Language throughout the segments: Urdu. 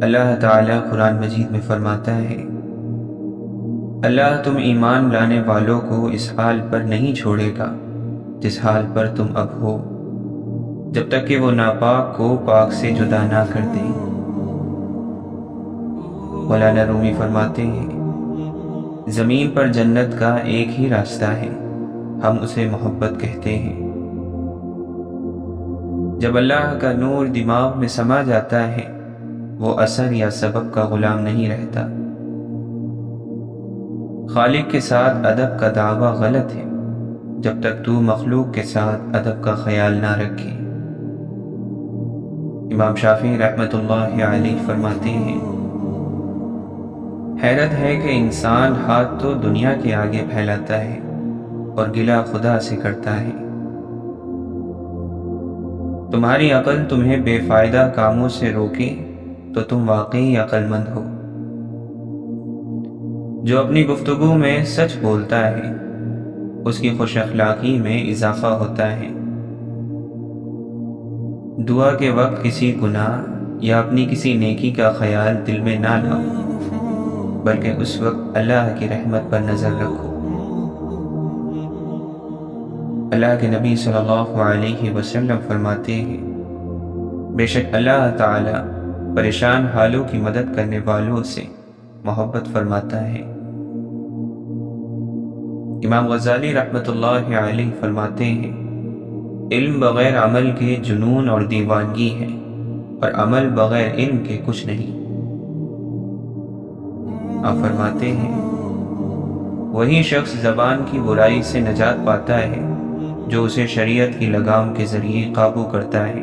اللہ تعالیٰ قرآن مجید میں فرماتا ہے، اللہ تم ایمان لانے والوں کو اس حال پر نہیں چھوڑے گا جس حال پر تم اب ہو، جب تک کہ وہ ناپاک کو پاک سے جدا نہ کر دیں۔ مولانا رومی فرماتے ہیں، زمین پر جنت کا ایک ہی راستہ ہے، ہم اسے محبت کہتے ہیں۔ جب اللہ کا نور دماغ میں سما جاتا ہے، وہ اثر یا سبب کا غلام نہیں رہتا۔ خالق کے ساتھ ادب کا دعویٰ غلط ہے جب تک تو مخلوق کے ساتھ ادب کا خیال نہ رکھے۔ امام شافعی رحمۃ اللہ علیہ فرماتے ہیں، حیرت ہے کہ انسان ہاتھ تو دنیا کے آگے پھیلاتا ہے اور گلہ خدا سے کرتا ہے۔ تمہاری عقل تمہیں بے فائدہ کاموں سے روکے تو تم واقعی عقل مند ہو۔ جو اپنی گفتگو میں سچ بولتا ہے اس کی خوش اخلاقی میں اضافہ ہوتا ہے۔ دعا کے وقت کسی گناہ یا اپنی کسی نیکی کا خیال دل میں نہ لاؤ، بلکہ اس وقت اللہ کی رحمت پر نظر رکھو۔ اللہ کے نبی صلی اللہ علیہ وسلم فرماتے ہیں، بے شک اللہ تعالی پریشان حالوں کی مدد کرنے والوں سے محبت فرماتا ہے۔ امام غزالی رحمۃ اللہ علیہ فرماتے ہیں، علم بغیر عمل کے جنون اور دیوانگی ہے، اور عمل بغیر علم کے کچھ نہیں۔ آپ فرماتے ہیں، وہی شخص زبان کی برائی سے نجات پاتا ہے جو اسے شریعت کی لگام کے ذریعے قابو کرتا ہے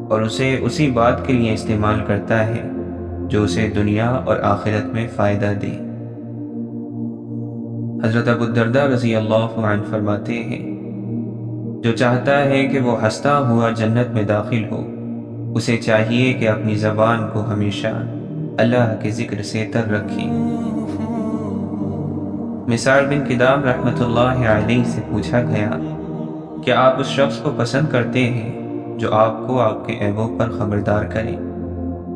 اور اسے اسی بات کے لیے استعمال کرتا ہے جو اسے دنیا اور آخرت میں فائدہ دے۔ حضرت ابو الدرداء رضی اللہ عنہ فرماتے ہیں، جو چاہتا ہے کہ وہ ہنستا ہوا جنت میں داخل ہو، اسے چاہیے کہ اپنی زبان کو ہمیشہ اللہ کے ذکر سے تر رکھے۔ مسعر بن کدام رحمۃ اللہ علیہ سے پوچھا گیا، کیا آپ اس شخص کو پسند کرتے ہیں جو آپ کو آپ کے عیبوں پر خبردار کرے؟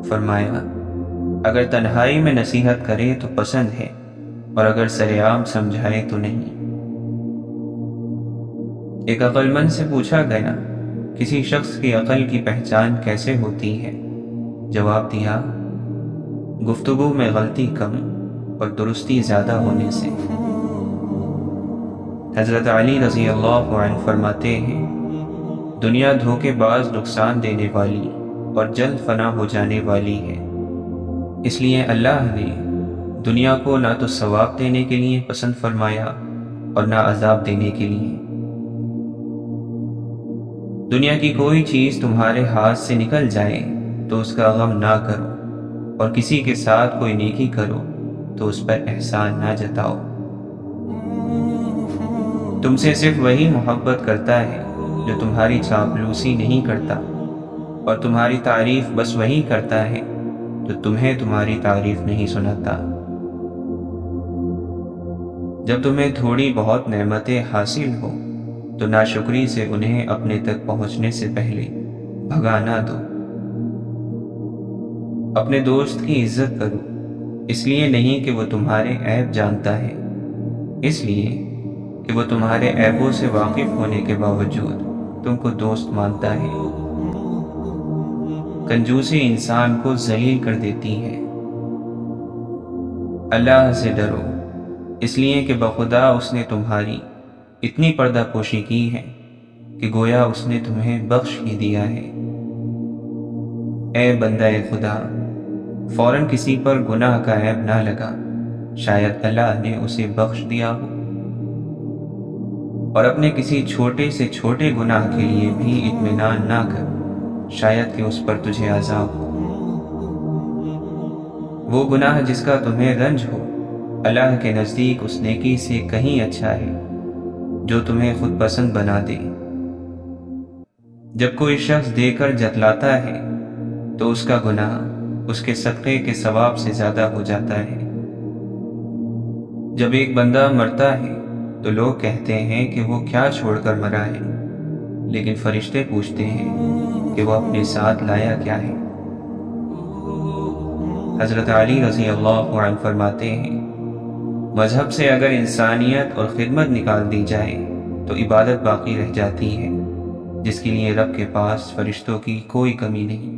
فرمایا، اگر تنہائی میں نصیحت کرے تو پسند ہے، اور اگر سرعام سمجھائے تو نہیں۔ ایک عقل مند سے پوچھا گیا، کسی شخص کی عقل کی پہچان کیسے ہوتی ہے؟ جواب دیا، گفتگو میں غلطی کم اور درستی زیادہ ہونے سے۔ حضرت علی رضی اللہ عنہ فرماتے ہیں، دنیا دھوکے باز نقصان دینے والی اور جلد فنا ہو جانے والی ہے، اس لیے اللہ نے دنیا کو نہ تو ثواب دینے کے لیے پسند فرمایا اور نہ عذاب دینے کے لیے۔ دنیا کی کوئی چیز تمہارے ہاتھ سے نکل جائے تو اس کا غم نہ کرو، اور کسی کے ساتھ کوئی نیکی کرو تو اس پر احسان نہ جتاؤ۔ تم سے صرف وہی محبت کرتا ہے جو تمہاری چاپلوسی نہیں کرتا، اور تمہاری تعریف بس وہی کرتا ہے جو تمہیں تمہاری تعریف نہیں سناتا۔ جب تمہیں تھوڑی بہت نعمتیں حاصل ہو تو ناشکری سے انہیں اپنے تک پہنچنے سے پہلے بھگا نہ دو۔ اپنے دوست کی عزت کرو، اس لیے نہیں کہ وہ تمہارے عیب جانتا ہے، اس لیے کہ وہ تمہارے عیبوں سے واقف ہونے کے باوجود تم کو دوست مانتا ہے۔ کنجوسی انسان کو ذلیل کر دیتی ہے۔ اللہ سے ڈرو، اس لیے کہ بخدا اس نے تمہاری اتنی پردہ پوشی کی ہے کہ گویا اس نے تمہیں بخش ہی دیا ہے۔ اے بندہ خدا، فوراً کسی پر گناہ کا عیب نہ لگا، شاید اللہ نے اسے بخش دیا ہو، اور اپنے کسی چھوٹے سے چھوٹے گناہ کے لیے بھی اطمینان نہ کر، شاید کہ اس پر تجھے عذاب ہو۔ وہ گناہ جس کا تمہیں رنج ہو، اللہ کے نزدیک اس نیکی سے کہیں اچھا ہے جو تمہیں خود پسند بنا دے۔ جب کوئی شخص دے کر جتلاتا ہے تو اس کا گناہ اس کے صدقے کے ثواب سے زیادہ ہو جاتا ہے۔ جب ایک بندہ مرتا ہے تو لوگ کہتے ہیں کہ وہ کیا چھوڑ کر مرا ہے، لیکن فرشتے پوچھتے ہیں کہ وہ اپنے ساتھ لایا کیا ہے۔ حضرت علی رضی اللہ عنہ فرماتے ہیں، مذہب سے اگر انسانیت اور خدمت نکال دی جائے تو عبادت باقی رہ جاتی ہے، جس کے لیے رب کے پاس فرشتوں کی کوئی کمی نہیں۔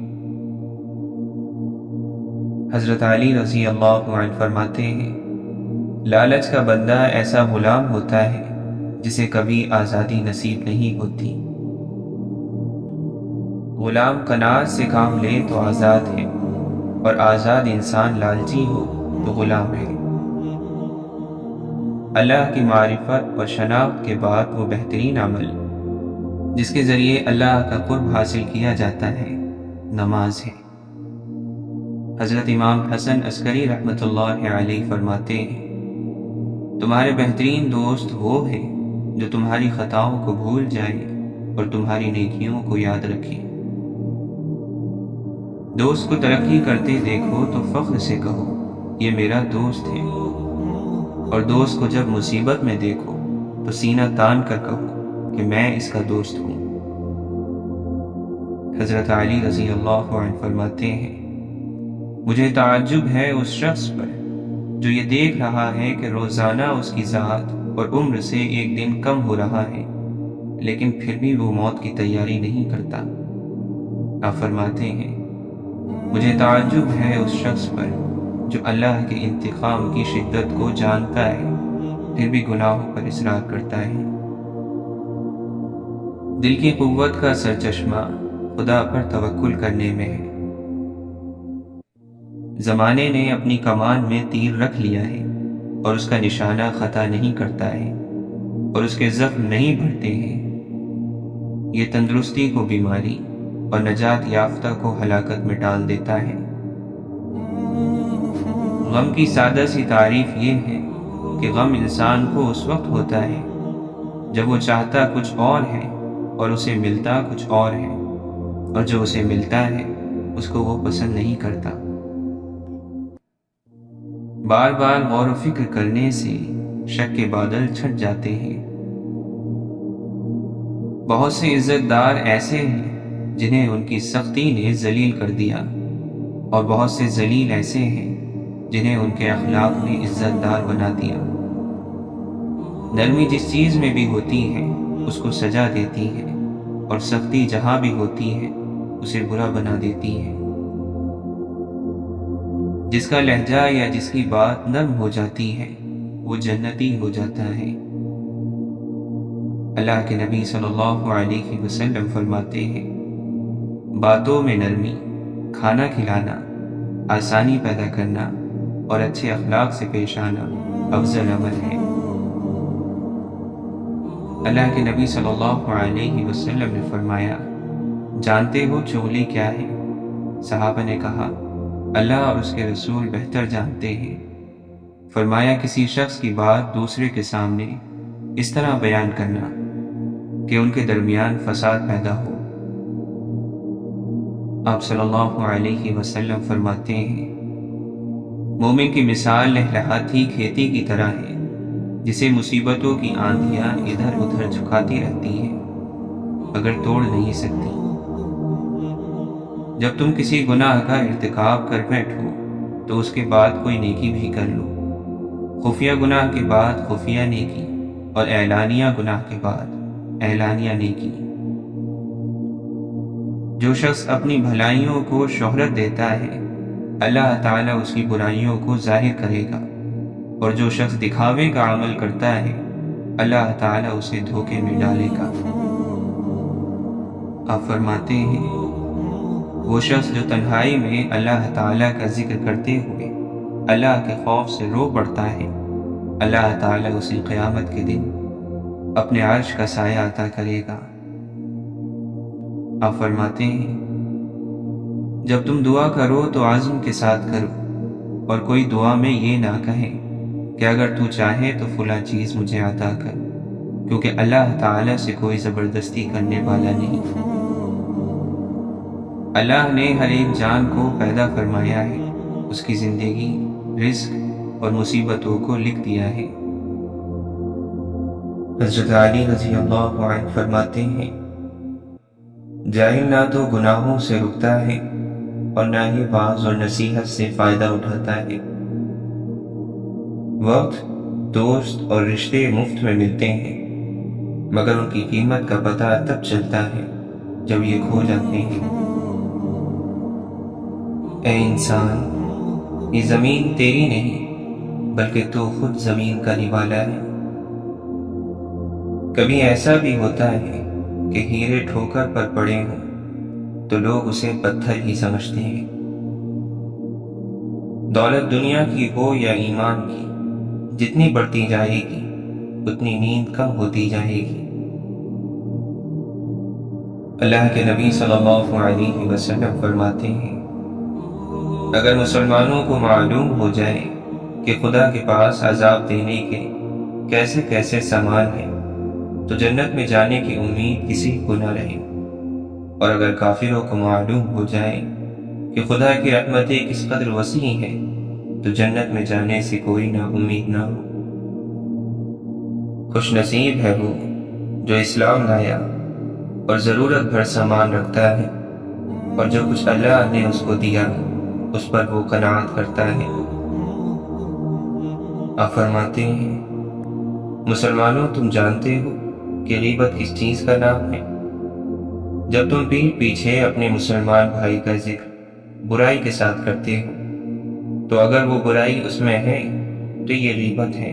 حضرت علی رضی اللہ عنہ فرماتے ہیں، لالچ کا بندہ ایسا غلام ہوتا ہے جسے کبھی آزادی نصیب نہیں ہوتی۔ غلام قناعت سے کام لے تو آزاد ہے، اور آزاد انسان لالچی ہو تو غلام ہے۔ اللہ کی معرفت اور شناخت کے بعد وہ بہترین عمل جس کے ذریعے اللہ کا قرب حاصل کیا جاتا ہے، نماز ہے۔ حضرت امام حسن عسکری رحمۃ اللہ علیہ فرماتے ہیں، تمہارے بہترین دوست وہ ہے جو تمہاری خطاؤں کو بھول جائے اور تمہاری نیکیوں کو یاد رکھے۔ دوست کو ترقی کرتے دیکھو تو فخر سے کہو یہ میرا دوست ہے، اور دوست کو جب مصیبت میں دیکھو تو سینہ تان کر کہو کہ میں اس کا دوست ہوں۔ حضرت علی رضی اللہ عنہ فرماتے ہیں، مجھے تعجب ہے اس شخص پر جو یہ دیکھ رہا ہے کہ روزانہ اس کی ذات اور عمر سے ایک دن کم ہو رہا ہے، لیکن پھر بھی وہ موت کی تیاری نہیں کرتا۔ آپ فرماتے ہیں، مجھے تعجب ہے اس شخص پر جو اللہ کے انتقام کی شدت کو جانتا ہے، پھر بھی گناہوں پر اصرار کرتا ہے۔ دل کی قوت کا سرچشمہ خدا پر توکل کرنے میں ہے۔ زمانے نے اپنی کمان میں تیر رکھ لیا ہے اور اس کا نشانہ خطا نہیں کرتا ہے، اور اس کے زخم نہیں بڑھتے ہیں۔ یہ تندرستی کو بیماری اور نجات یافتہ کو ہلاکت میں ڈال دیتا ہے۔ غم کی سادہ سی تعریف یہ ہے کہ غم انسان کو اس وقت ہوتا ہے جب وہ چاہتا کچھ اور ہے اور اسے ملتا کچھ اور ہے، اور جو اسے ملتا ہے اس کو وہ پسند نہیں کرتا۔ بار بار غور و فکر کرنے سے شک کے بادل چھٹ جاتے ہیں۔ بہت سے عزت دار ایسے ہیں جنہیں ان کی سختی نے ذلیل کر دیا، اور بہت سے ذلیل ایسے ہیں جنہیں ان کے اخلاق نے عزت دار بنا دیا۔ نرمی جس چیز میں بھی ہوتی ہے اس کو سجا دیتی ہے، اور سختی جہاں بھی ہوتی ہے اسے برا بنا دیتی ہے۔ جس کا لہجہ یا جس کی بات نرم ہو جاتی ہے وہ جنتی ہو جاتا ہے۔ اللہ کے نبی صلی اللہ علیہ وسلم فرماتے ہیں، باتوں میں نرمی، کھانا کھلانا، آسانی پیدا کرنا اور اچھے اخلاق سے پیش آنا افضل عمل ہے۔ اللہ کے نبی صلی اللہ علیہ وسلم نے فرمایا، جانتے ہو چغلی کیا ہے؟ صحابہ نے کہا، اللہ اور اس کے رسول بہتر جانتے ہیں۔ فرمایا، کسی شخص کی بات دوسرے کے سامنے اس طرح بیان کرنا کہ ان کے درمیان فساد پیدا ہو۔ آپ صلی اللہ علیہ وسلم فرماتے ہیں، مومن کی مثال لہلہاتی کھیتی کی طرح ہے جسے مصیبتوں کی آندھیاں ادھر ادھر جھکاتی رہتی ہیں مگر توڑ نہیں سکتی۔ جب تم کسی گناہ کا ارتکاب کر بیٹھو تو اس کے بعد کوئی نیکی بھی کر لو، خفیہ گناہ کے بعد خفیہ نیکی، اور اعلانیہ گناہ کے بعد اعلانیہ نیکی۔ جو شخص اپنی بھلائیوں کو شہرت دیتا ہے اللہ تعالیٰ اس کی برائیوں کو ظاہر کرے گا، اور جو شخص دکھاوے کا عمل کرتا ہے اللہ تعالیٰ اسے دھوکے میں ڈالے گا۔ آپ فرماتے ہیں، وہ شخص جو تنہائی میں اللہ تعالیٰ کا ذکر کرتے ہوئے اللہ کے خوف سے رو پڑتا ہے اللہ تعالیٰ اسے قیامت کے دن اپنے عرش کا سایہ عطا کرے گا۔ آپ فرماتے ہیں، جب تم دعا کرو تو عزم کے ساتھ کرو، اور کوئی دعا میں یہ نہ کہے کہ اگر تو چاہے تو فلاں چیز مجھے عطا کر، کیونکہ اللہ تعالیٰ سے کوئی زبردستی کرنے والا نہیں۔ اللہ نے ہر ایک جان کو پیدا فرمایا ہے، اس کی زندگی، رزق اور مصیبتوں کو لکھ دیا ہے۔ حضرت علی رضی اللہ عنہ فرماتے ہیں، جاہل نہ تو گناہوں سے رکتا ہے اور نہ ہی واعظ اور نصیحت سے فائدہ اٹھاتا ہے۔ وقت، دوست اور رشتے مفت میں ملتے ہیں، مگر ان کی قیمت کا پتہ تب چلتا ہے جب یہ کھو جاتے ہیں۔ اے انسان، یہ زمین تیری نہیں بلکہ تو خود زمین کا نوالا ہے۔ کبھی ایسا بھی ہوتا ہے کہ ہیرے ٹھوکر پر پڑے ہوں تو لوگ اسے پتھر ہی سمجھتے ہیں۔ دولت دنیا کی ہو یا ایمان کی، جتنی بڑھتی جائے گی اتنی نیند کم ہوتی جائے گی۔ اللہ کے نبی صلی اللہ علیہ وسلم فرماتے ہیں، اگر مسلمانوں کو معلوم ہو جائے کہ خدا کے پاس عذاب دینے کے کیسے کیسے سامان ہیں تو جنت میں جانے کی امید کسی کو نہ رہے، اور اگر کافروں کو معلوم ہو جائے کہ خدا کی رحمتیں کس قدر وسیع ہیں تو جنت میں جانے سے کوئی نا امید نہ ہو۔ خوش نصیب ہے وہ جو اسلام لایا اور ضرورت بھر سامان رکھتا ہے، اور جو کچھ اللہ نے اس کو دیا اس پر وہ قناعت کرتا ہے۔ آپ فرماتے ہیں، مسلمانوں تم جانتے ہو کہ غیبت کس چیز کا نام ہے؟ جب تم پیٹھ پیچھے اپنے مسلمان بھائی کا ذکر برائی کے ساتھ کرتے ہو تو اگر وہ برائی اس میں ہے تو یہ غیبت ہے،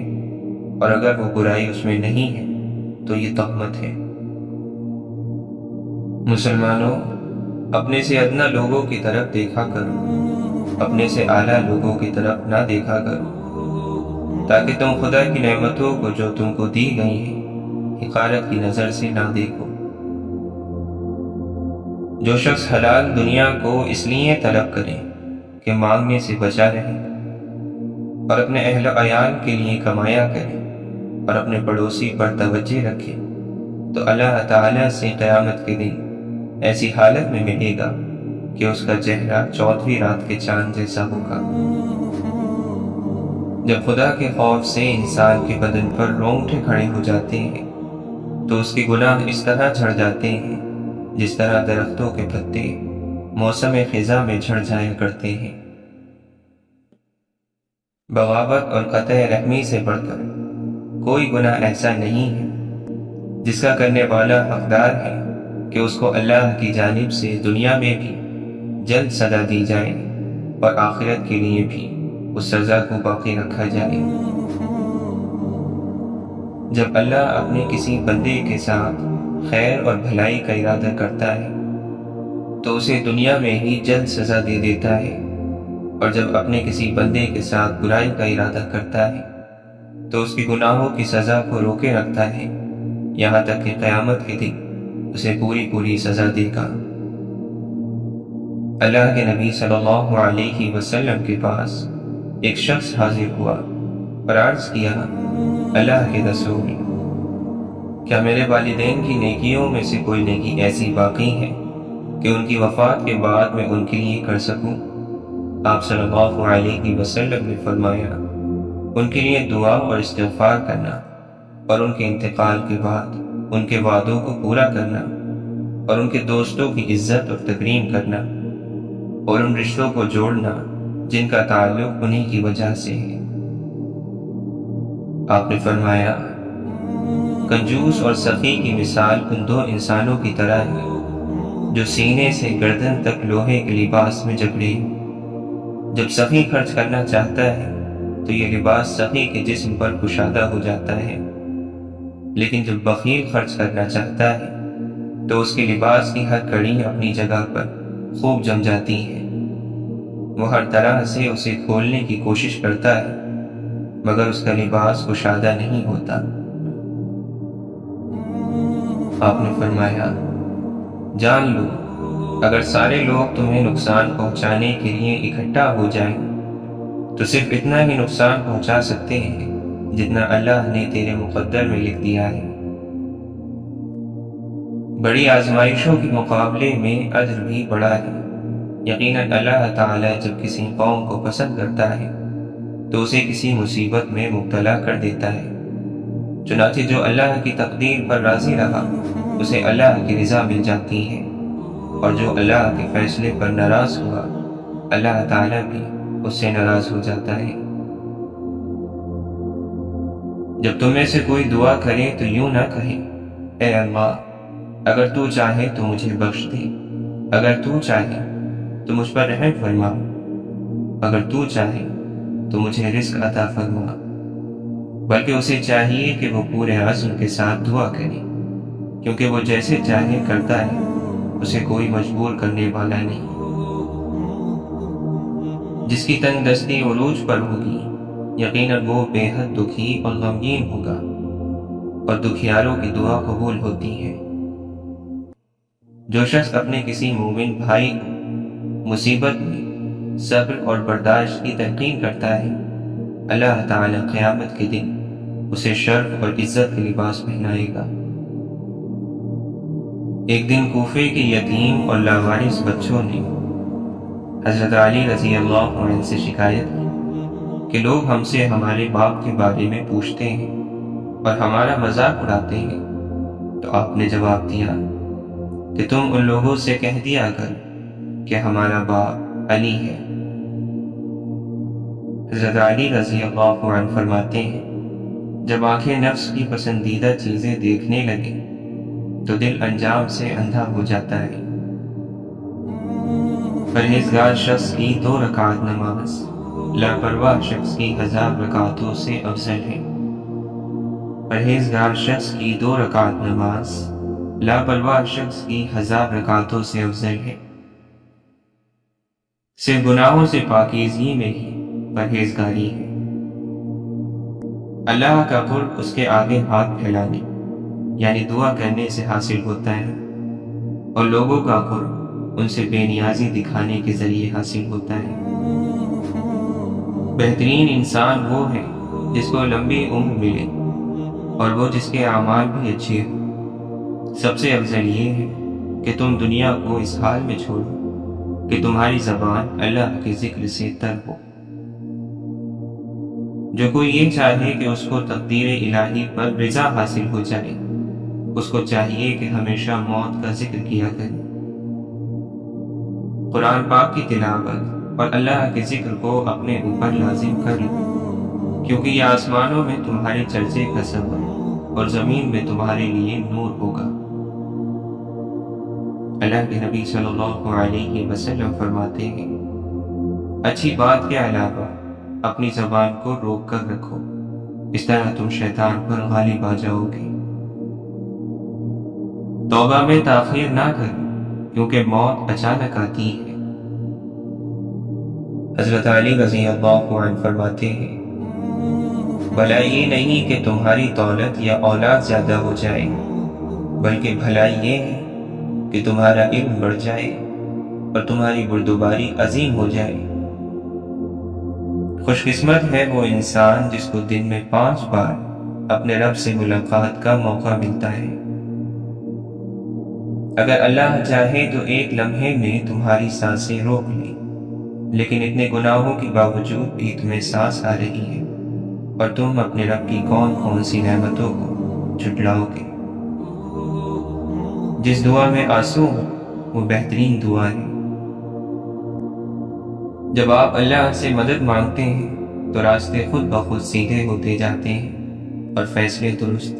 اور اگر وہ برائی اس میں نہیں ہے تو یہ تہمت ہے۔ مسلمانوں، اپنے سے ادنا لوگوں کی طرف دیکھا کرو، اپنے سے اعلیٰ لوگوں کی طرف نہ دیکھا کرو، تاکہ تم خدا کی نعمتوں کو جو تم کو دی گئی ہیں حقارت کی نظر سے نہ دیکھو۔ جو شخص حلال دنیا کو اس لیے طلب کرے کہ مانگنے سے بچا رہے، اور اپنے اہل عیال کے لیے کمایا کرے اور اپنے پڑوسی پر توجہ رکھے، تو اللہ تعالیٰ سے قیامت کے دن ایسی حالت میں ملے گا کہ اس کا چہرہ 14ویں رات کے چاند جیسا ہوگا۔ جب خدا کے خوف سے انسان کے بدن پر رونگٹے کھڑے ہو جاتے ہیں تو اس کے گناہ اس طرح جھڑ جاتے ہیں جس طرح درختوں کے پتے موسم خزاں میں جھڑ جایا کرتے ہیں۔ بغاوت اور قطع رحمی سے بڑھ کر کوئی گناہ ایسا نہیں ہے جس کا کرنے والا حقدار ہے کہ اس کو اللہ کی جانب سے دنیا میں بھی جلد سزا دی جائے اور آخرت کے لیے بھی اس سزا کو باقی رکھا جائے۔ جب اللہ اپنے کسی بندے کے ساتھ خیر اور بھلائی کا ارادہ کرتا ہے تو اسے دنیا میں ہی جلد سزا دے دیتا ہے، اور جب اپنے کسی بندے کے ساتھ برائی کا ارادہ کرتا ہے تو اس کے گناہوں کی سزا کو روکے رکھتا ہے یہاں تک کہ قیامت کے دن اسے پوری سزا دے گا۔ اللہ کے نبی صلی اللہ علیہ وسلم کے پاس ایک شخص حاضر ہوا اور عرض کیا، اللہ کے رسول، کیا میرے والدین کی نیکیوں میں سے کوئی نیکی ایسی باقی ہے کہ ان کی وفات کے بعد میں ان کے لیے کر سکوں؟ آپ صلی اللہ علیہ وسلم نے فرمایا، ان کے لیے دعا اور استغفار کرنا، اور ان کے انتقال کے بعد ان کے وعدوں کو پورا کرنا، اور ان کے دوستوں کی عزت اور تکریم کرنا، اور ان رشتوں کو جوڑنا جن کا تعلق انہی کی وجہ سے ہے۔ آپ نے فرمایا، کنجوس اور سخی کی مثال ان دو انسانوں کی طرح ہے جو سینے سے گردن تک لوہے کے لباس میں جکڑے۔ جب سخی خرچ کرنا چاہتا ہے تو یہ لباس سخی کے جسم پر کشادہ ہو جاتا ہے، لیکن جب بخیل خرچ کرنا چاہتا ہے تو اس کے لباس کی ہر کڑی اپنی جگہ پر خوب جم جاتی ہے۔ وہ ہر طرح سے اسے کھولنے کی کوشش کرتا ہے مگر اس کا لباس کشادہ نہیں ہوتا۔ آپ نے فرمایا، جان لو، اگر سارے لوگ تمہیں نقصان پہنچانے کے لیے اکٹھا ہو جائیں تو صرف اتنا ہی نقصان پہنچا سکتے ہیں جتنا اللہ نے تیرے مقدر میں لکھ دیا ہے۔ بڑی آزمائشوں کے مقابلے میں اجر بھی بڑا ہے۔ یقیناً اللہ تعالیٰ جب کسی قوم کو پسند کرتا ہے تو اسے کسی مصیبت میں مبتلا کر دیتا ہے، چنانچہ جو اللہ کی تقدیر پر راضی رہا اسے اللہ کی رضا مل جاتی ہے، اور جو اللہ کے فیصلے پر ناراض ہوا اللہ تعالیٰ بھی اس سے ناراض ہو جاتا ہے۔ جب تم میں سے کوئی دعا کرے تو یوں نہ کہے اے اللہ اگر تو چاہے تو مجھے بخش دے، اگر تو چاہے تو مجھ پر رحم فرما، اگر تو چاہے تو مجھے رزق عطا فرما، بلکہ اسے چاہیے کہ وہ پورے عزم کے ساتھ دعا کرے، کیونکہ وہ جیسے چاہے کرتا ہے، اسے کوئی مجبور کرنے والا نہیں۔ جس کی تنگ دستی عروج پر ہوگی یقیناً وہ بے حد دکھی اور غمگین ہوگا، اور دکھیاروں کی دعا قبول ہوتی ہے۔ جو شخص اپنے کسی مومن بھائی کو مصیبت میں صبر اور برداشت کی تلقین کرتا ہے، اللہ تعالی قیامت کے دن اسے شرف اور عزت کے لباس پہنائے گا۔ ایک دن کوفے کے یتیم اور لاوارث بچوں نے حضرت علی رضی اللہ عنہ سے شکایت کی کہ لوگ ہم سے ہمارے باپ کے بارے میں پوچھتے ہیں اور ہمارا مذاق اڑاتے ہیں، تو آپ نے جواب دیا کہ تم ان لوگوں سے کہہ دیا کر کہ ہمارا باپ علی ہے۔ حضرت علی رضی اللہ عنہ فرماتے ہیں جب آنکھیں نفس کی پسندیدہ چیزیں دیکھنے لگیں تو دل انجام سے اندھا ہو جاتا ہے۔ پرہیزگار شخص کی 2 رکعت نماز لاپرواہ شخص کی 1000 رکعتوں سے افضل ہے۔ پرہیزگار شخص کی 2 رکعت نماز لاپرواہ شخص کی 1000 رکعتوں سے افضل ہے۔ صرف گناہوں سے پاکیزگی میں ہی پرہیزگاری ہے۔ اللہ کا قرب اس کے آگے ہاتھ پھیلانے یعنی دعا کرنے سے حاصل ہوتا ہے، اور لوگوں کا قرب ان سے بے نیازی دکھانے کے ذریعے حاصل ہوتا ہے۔ بہترین انسان وہ ہے جس کو لمبی عمر ملے اور وہ جس کے اعمال بھی اچھے ہوں۔ سب سے افضل یہ ہے کہ تم دنیا کو اس حال میں چھوڑو کہ تمہاری زبان اللہ کے ذکر سے تر ہو۔ جو کوئی یہ چاہے کہ اس کو تقدیر الہی پر رضا حاصل ہو جائے، اس کو چاہیے کہ ہمیشہ موت کا ذکر کیا کرے۔ قرآن پاک کی تلاوت اور اللہ کے ذکر کو اپنے اوپر لازم کر لو، کیونکہ یہ آسمانوں میں تمہارے چرچے کا سبب اور زمین میں تمہارے لیے نور ہوگا۔ اللہ کے نبی صلی اللہ علیہ وسلم فرماتے ہیں اچھی بات کے علاوہ اپنی زبان کو روک کر رکھو، اس طرح تم شیطان پر غالب آ جاؤ گے۔ توبہ میں تاخیر نہ کرو کیونکہ موت اچانک آتی ہے۔ حضرت علی رضی اللہ عنہ فرماتے ہیں بھلائی یہ نہیں کہ تمہاری دولت یا اولاد زیادہ ہو جائے، بلکہ بھلائی یہ ہے کہ تمہارا علم بڑھ جائے اور تمہاری بردباری عظیم ہو جائے۔ خوش قسمت ہے وہ انسان جس کو دن میں 5 بار اپنے رب سے ملاقات کا موقع ملتا ہے۔ اگر اللہ چاہے تو ایک لمحے میں تمہاری سانسیں روک لے، لیکن اتنے گناہوں کے باوجود بھی تمہیں سانس آ رہی ہے اور تم اپنے رب کی کون کون سی نعمتوں کو جھٹلاؤ گے۔ جس دعا میں آنسو ہو وہ بہترین دعا ہے۔ جب آپ اللہ سے مدد مانگتے ہیں تو راستے خود بخود سیدھے ہوتے جاتے ہیں اور فیصلے درست۔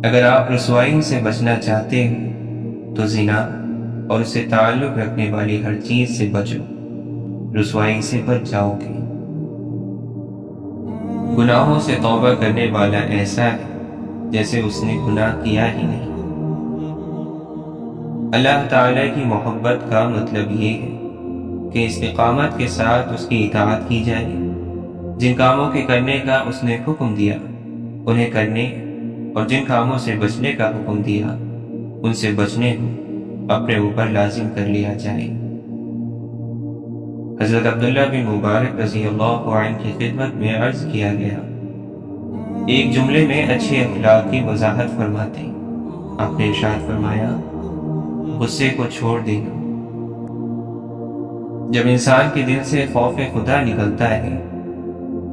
اگر آپ رسوائی سے بچنا چاہتے ہیں تو زنا اور اس سے تعلق رکھنے والی ہر چیز سے بچو، رسوائی سے بچ جاؤ گے۔ گناہوں سے توبہ کرنے والا ایسا ہے جیسے اس نے گناہ کیا ہی نہیں۔ اللہ تعالی کی محبت کا مطلب یہ ہے کہ استقامت کے ساتھ اس کی اطاعت کی جائے، جن کاموں کے کرنے کا اس نے حکم دیا انہیں کرنے، اور جن کاموں سے بچنے کا حکم دیا ان سے بچنے کو اپنے اوپر لازم کر لیا جائے۔ حضرت عبداللہ بن مبارک رضی اللہ عنہ کی خدمت میں عرض کیا گیا، ایک جملے میں اچھے اخلاق کی وضاحت فرماتے آپ نے ارشاد فرمایا غصے کو چھوڑ دینا۔ جب انسان کے دل سے خوف خدا نکلتا ہے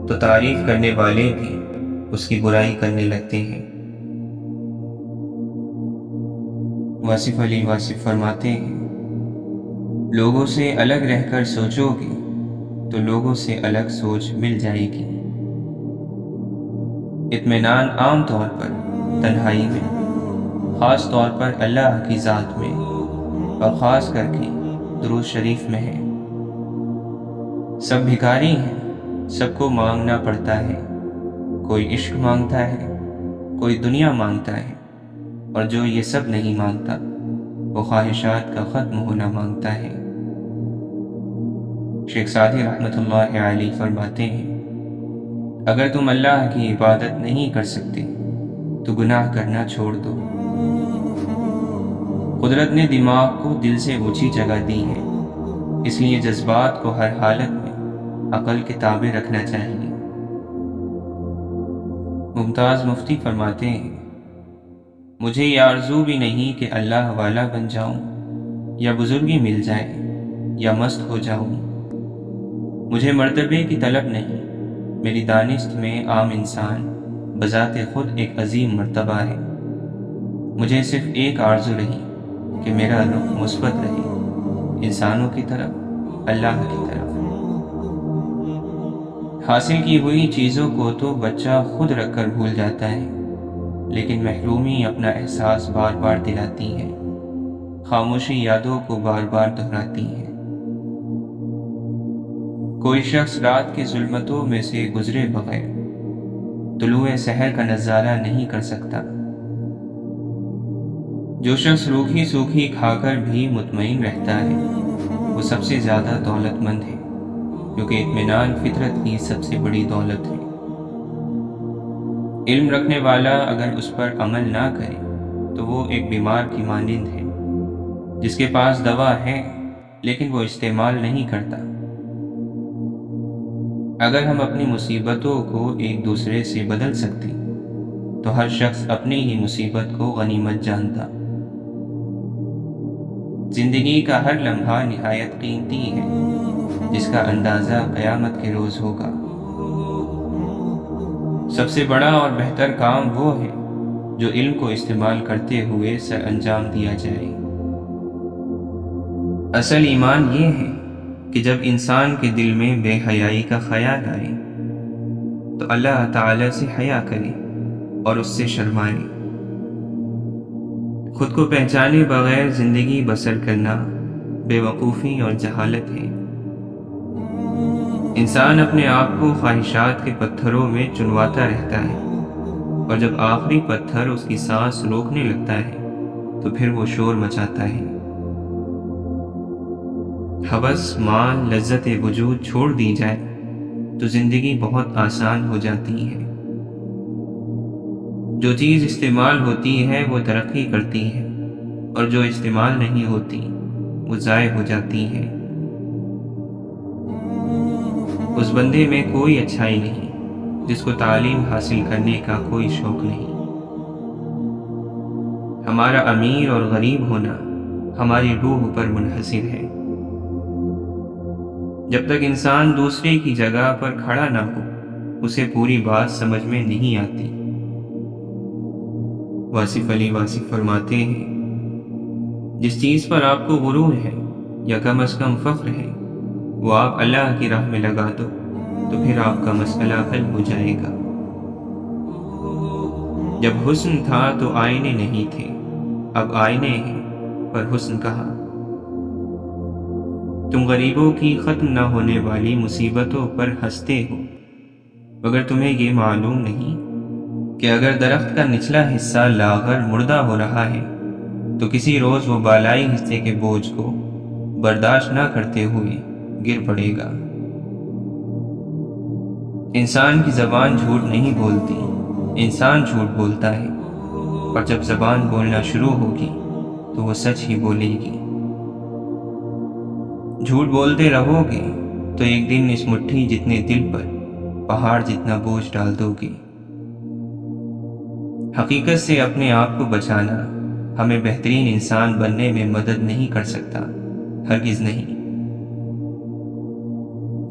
تو تعریف کرنے والے بھی اس کی برائی کرنے لگتے ہیں۔ واصف علی واصف فرماتے ہیں لوگوں سے الگ رہ کر سوچو گے تو لوگوں سے الگ سوچ مل جائے گی۔ اطمینان عام طور پر تنہائی میں، خاص طور پر اللہ کی ذات میں اور خاص کر کے درود شریف میں ہے۔ سب بھکاری ہیں، سب کو مانگنا پڑتا ہے، کوئی عشق مانگتا ہے، کوئی دنیا مانگتا ہے، اور جو یہ سب نہیں مانگتا وہ خواہشات کا ختم ہونا مانگتا ہے۔ شیخ سعدی رحمۃ اللہ علیہ فرماتے ہیں، اگر تم اللہ کی عبادت نہیں کر سکتے تو گناہ کرنا چھوڑ دو۔ قدرت نے دماغ کو دل سے اونچی جگہ دی ہے، اس لیے جذبات کو ہر حالت میں عقل کے تابع رکھنا چاہیے۔ ممتاز مفتی فرماتے ہیں، مجھے یہ آرزو بھی نہیں کہ اللہ والا بن جاؤں یا بزرگی مل جائے یا مست ہو جاؤں۔ مجھے مرتبے کی طلب نہیں، میری دانست میں عام انسان بذات خود ایک عظیم مرتبہ ہے۔ مجھے صرف ایک آرزو رہی کہ میرا رخ مثبت رہے، انسانوں کی طرف، اللہ کی طرف۔ حاصل کی ہوئی چیزوں کو تو بچہ خود رکھ کر بھول جاتا ہے، لیکن محرومی اپنا احساس بار بار دلاتی ہے، خاموشی یادوں کو بار بار دہراتی ہے۔ کوئی شخص رات کی ظلمتوں میں سے گزرے بغیر طلوع سحر کا نظارہ نہیں کر سکتا۔ جو شخص روکھی سوکھی کھا کر بھی مطمئن رہتا ہے وہ سب سے زیادہ دولت مند ہے، کیونکہ اطمینان فطرت کی سب سے بڑی دولت ہے۔ علم رکھنے والا اگر اس پر عمل نہ کرے تو وہ ایک بیمار کی مانند ہے، جس کے پاس دوا ہے لیکن وہ استعمال نہیں کرتا۔ اگر ہم اپنی مصیبتوں کو ایک دوسرے سے بدل سکتے تو ہر شخص اپنی ہی مصیبت کو غنیمت جانتا۔ زندگی کا ہر لمحہ نہایت قیمتی ہے، جس کا اندازہ قیامت کے روز ہوگا۔ سب سے بڑا اور بہتر کام وہ ہے جو علم کو استعمال کرتے ہوئے سر انجام دیا جائے۔ اصل ایمان یہ ہے کہ جب انسان کے دل میں بے حیائی کا خیال آئے تو اللہ تعالی سے حیا کرے اور اس سے شرمائے۔ خود کو پہچانے بغیر زندگی بسر کرنا بے وقوفی اور جہالت ہے۔ انسان اپنے آپ کو خواہشات کے پتھروں میں چنواتا رہتا ہے، اور جب آخری پتھر اس کی سانس روکنے لگتا ہے تو پھر وہ شور مچاتا ہے۔ ہوس، مال، لذت وجود چھوڑ دی جائے تو زندگی بہت آسان ہو جاتی ہے۔ جو چیز استعمال ہوتی ہے وہ ترقی کرتی ہے، اور جو استعمال نہیں ہوتی وہ ضائع ہو جاتی ہے۔ اس بندے میں کوئی اچھائی نہیں جس کو تعلیم حاصل کرنے کا کوئی شوق نہیں۔ ہمارا امیر اور غریب ہونا ہماری روح پر منحصر ہے۔ جب تک انسان دوسرے کی جگہ پر کھڑا نہ ہو اسے پوری بات سمجھ میں نہیں آتی۔ واصف علی واصف فرماتے ہیں، جس چیز پر آپ کو غرور ہے یا کم از کم فخر ہے وہ آپ اللہ کی راہ میں لگا دو تو پھر آپ کا مسئلہ حل ہو جائے گا۔ جب حسن تھا تو آئینے نہیں تھے، اب آئینے ہیں پر حسن کہاں۔ تم غریبوں کی ختم نہ ہونے والی مصیبتوں پر ہنستے ہو، مگر تمہیں یہ معلوم نہیں کہ اگر درخت کا نچلا حصہ لاغر مردہ ہو رہا ہے تو کسی روز وہ بالائی حصے کے بوجھ کو برداشت نہ کرتے ہوئے گر پڑے گا۔ انسان کی زبان جھوٹ نہیں بولتی، انسان جھوٹ بولتا ہے، اور جب زبان بولنا شروع ہوگی تو وہ سچ ہی بولے گی۔ جھوٹ بولتے رہو گے تو ایک دن اس مٹھی جتنے دل پر پہاڑ جتنا بوجھ ڈال دو گے۔ حقیقت سے اپنے آپ کو بچانا ہمیں بہترین انسان بننے میں مدد نہیں کر سکتا، ہرگز نہیں۔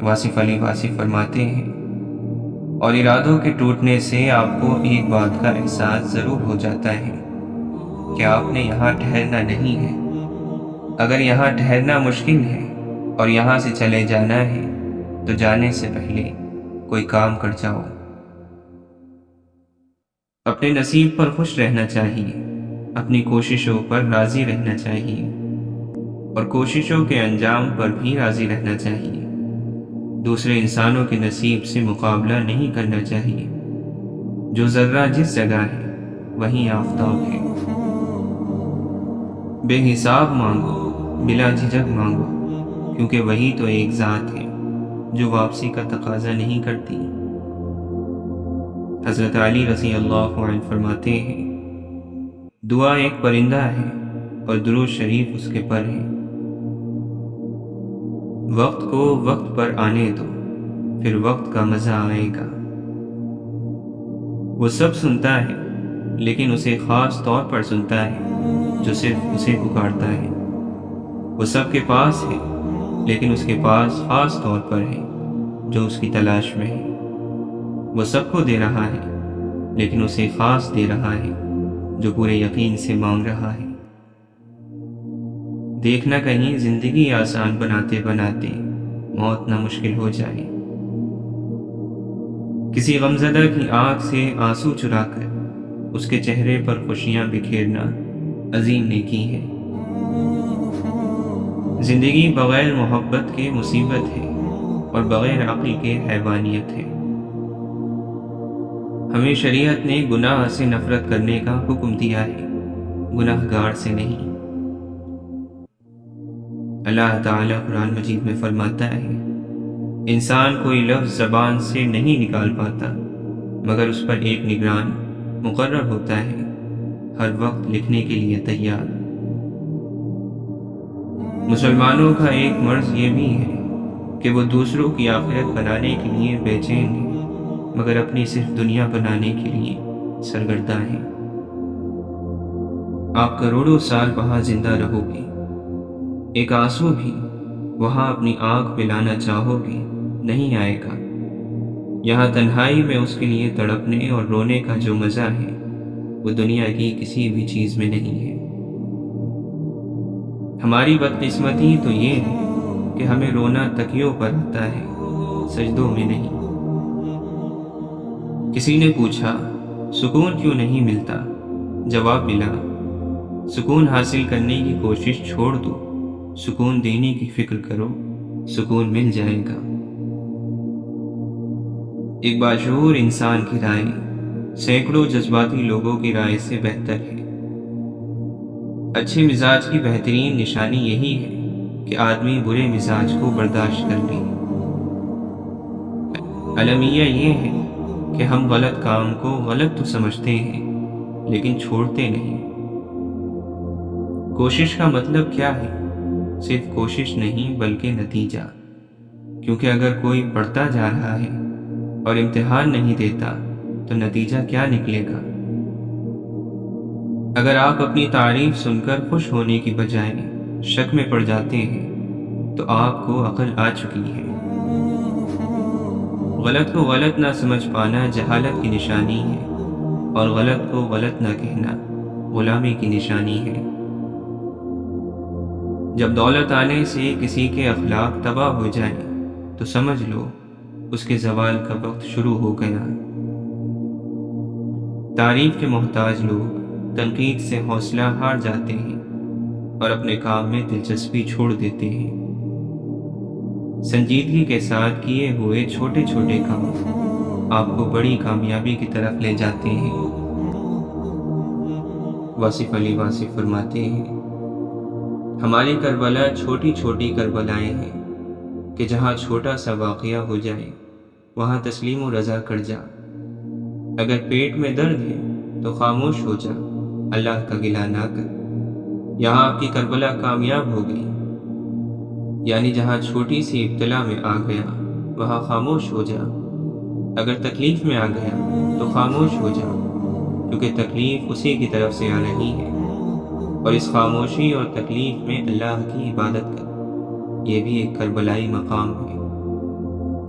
واصف علی واصف فرماتے ہیں، اور ارادوں کے ٹوٹنے سے آپ کو ایک بات کا احساس ضرور ہو جاتا ہے کہ آپ نے یہاں ٹھہرنا نہیں ہے، اگر یہاں ٹھہرنا مشکل ہے اور یہاں سے چلے جانا ہے تو جانے سے پہلے کوئی کام کر جاؤ۔ اپنے نصیب پر خوش رہنا چاہیے، اپنی کوششوں پر راضی رہنا چاہیے اور کوششوں کے انجام پر بھی راضی رہنا چاہیے۔ دوسرے انسانوں کے نصیب سے مقابلہ نہیں کرنا چاہیے۔ جو ذرہ جس جگہ ہے وہیں آفتاب ہے۔ بے حساب مانگو، بلا جھجک مانگو، کیونکہ وہی تو ایک ذات ہے جو واپسی کا تقاضا نہیں کرتی۔ حضرت علی رضی اللہ عنہ فرماتے ہیں، دعا ایک پرندہ ہے اور درود شریف اس کے پر ہے۔ وقت کو وقت پر آنے دو، پھر وقت کا مزہ آئے گا۔ وہ سب سنتا ہے لیکن اسے خاص طور پر سنتا ہے جو صرف اسے پکارتا ہے۔ وہ سب کے پاس ہے لیکن اس کے پاس خاص طور پر ہے جو اس کی تلاش میں ہے۔ وہ سب کو دے رہا ہے لیکن اسے خاص دے رہا ہے جو پورے یقین سے مانگ رہا ہے۔ دیکھنا کہیں زندگی آسان بناتے بناتے موت نہ مشکل ہو جائے۔ کسی غمزدہ کی آنکھ سے آنسو چرا کر اس کے چہرے پر خوشیاں بکھیرنا عظیم نیکی ہے۔ زندگی بغیر محبت کے مصیبت ہے اور بغیر عقل کے حیوانیت ہے۔ ہمیں شریعت نے گناہ سے نفرت کرنے کا حکم دیا ہے، گناہگار سے نہیں۔ اللہ تعالیٰ قرآن مجید میں فرماتا ہے، انسان کوئی لفظ زبان سے نہیں نکال پاتا مگر اس پر ایک نگران مقرر ہوتا ہے، ہر وقت لکھنے کے لیے تیار۔ مسلمانوں کا ایک مرض یہ بھی ہے کہ وہ دوسروں کی آخرت بنانے کے لیے بے چین ہیں مگر اپنی صرف دنیا بنانے کے لیے سرگرداں ہیں۔ آپ کروڑوں سال وہاں زندہ رہو گے، ایک آنسو بھی وہاں اپنی آنکھ میں لانا چاہو گے نہیں آئے گا۔ یہاں تنہائی میں اس کے لیے تڑپنے اور رونے کا جو مزہ ہے وہ دنیا کی کسی بھی چیز میں نہیں ہے۔ ہماری بدقسمتی تو یہ ہے کہ ہمیں رونا تکیوں پر آتا ہے، سجدوں میں نہیں۔ کسی نے پوچھا سکون کیوں نہیں ملتا؟ جواب ملا، سکون حاصل کرنے کی کوشش چھوڑ دو، سکون دینے کی فکر کرو، سکون مل جائے گا۔ ایک باشعور انسان کی رائے سینکڑوں جذباتی لوگوں کی رائے سے بہتر ہے۔ اچھے مزاج کی بہترین نشانی یہی ہے کہ آدمی برے مزاج کو برداشت کر لے۔ المیہ یہ ہے کہ ہم غلط کام کو غلط تو سمجھتے ہیں لیکن چھوڑتے نہیں۔ کوشش کا مطلب کیا ہے؟ صرف کوشش نہیں بلکہ نتیجہ، کیونکہ اگر کوئی پڑھتا جا رہا ہے اور امتحان نہیں دیتا تو نتیجہ کیا نکلے گا؟ اگر آپ اپنی تعریف سن کر خوش ہونے کی بجائے شک میں پڑ جاتے ہیں تو آپ کو عقل آ چکی ہے۔ غلط کو غلط نہ سمجھ پانا جہالت کی نشانی ہے اور غلط کو غلط نہ کہنا غلامی کی نشانی ہے۔ جب دولت آنے سے کسی کے اخلاق تباہ ہو جائیں تو سمجھ لو اس کے زوال کا وقت شروع ہو گیا۔ تعریف کے محتاج لوگ تنقید سے حوصلہ ہار جاتے ہیں اور اپنے کام میں دلچسپی چھوڑ دیتے ہیں۔ سنجیدگی کے ساتھ کیے ہوئے چھوٹے چھوٹے کام آپ کو بڑی کامیابی کی طرف لے جاتے ہیں۔ واصف علی واصف فرماتے ہیں، ہماری کربلا چھوٹی چھوٹی کربلائیں ہیں کہ جہاں چھوٹا سا واقعہ ہو جائے وہاں تسلیم و رضا کر جا۔ اگر پیٹ میں درد ہے تو خاموش ہو جا، اللہ کا گلہ نہ کر۔ یہاں آپ کی کربلا کامیاب ہو گئی، یعنی جہاں چھوٹی سی ابتلا میں آ گیا وہاں خاموش ہو جا۔ اگر تکلیف میں آ گیا تو خاموش ہو جا، کیونکہ تکلیف اسی کی طرف سے آ رہی ہے، اور اس خاموشی اور تکلیف میں اللہ کی عبادت کر، یہ بھی ایک کربلائی مقام ہے۔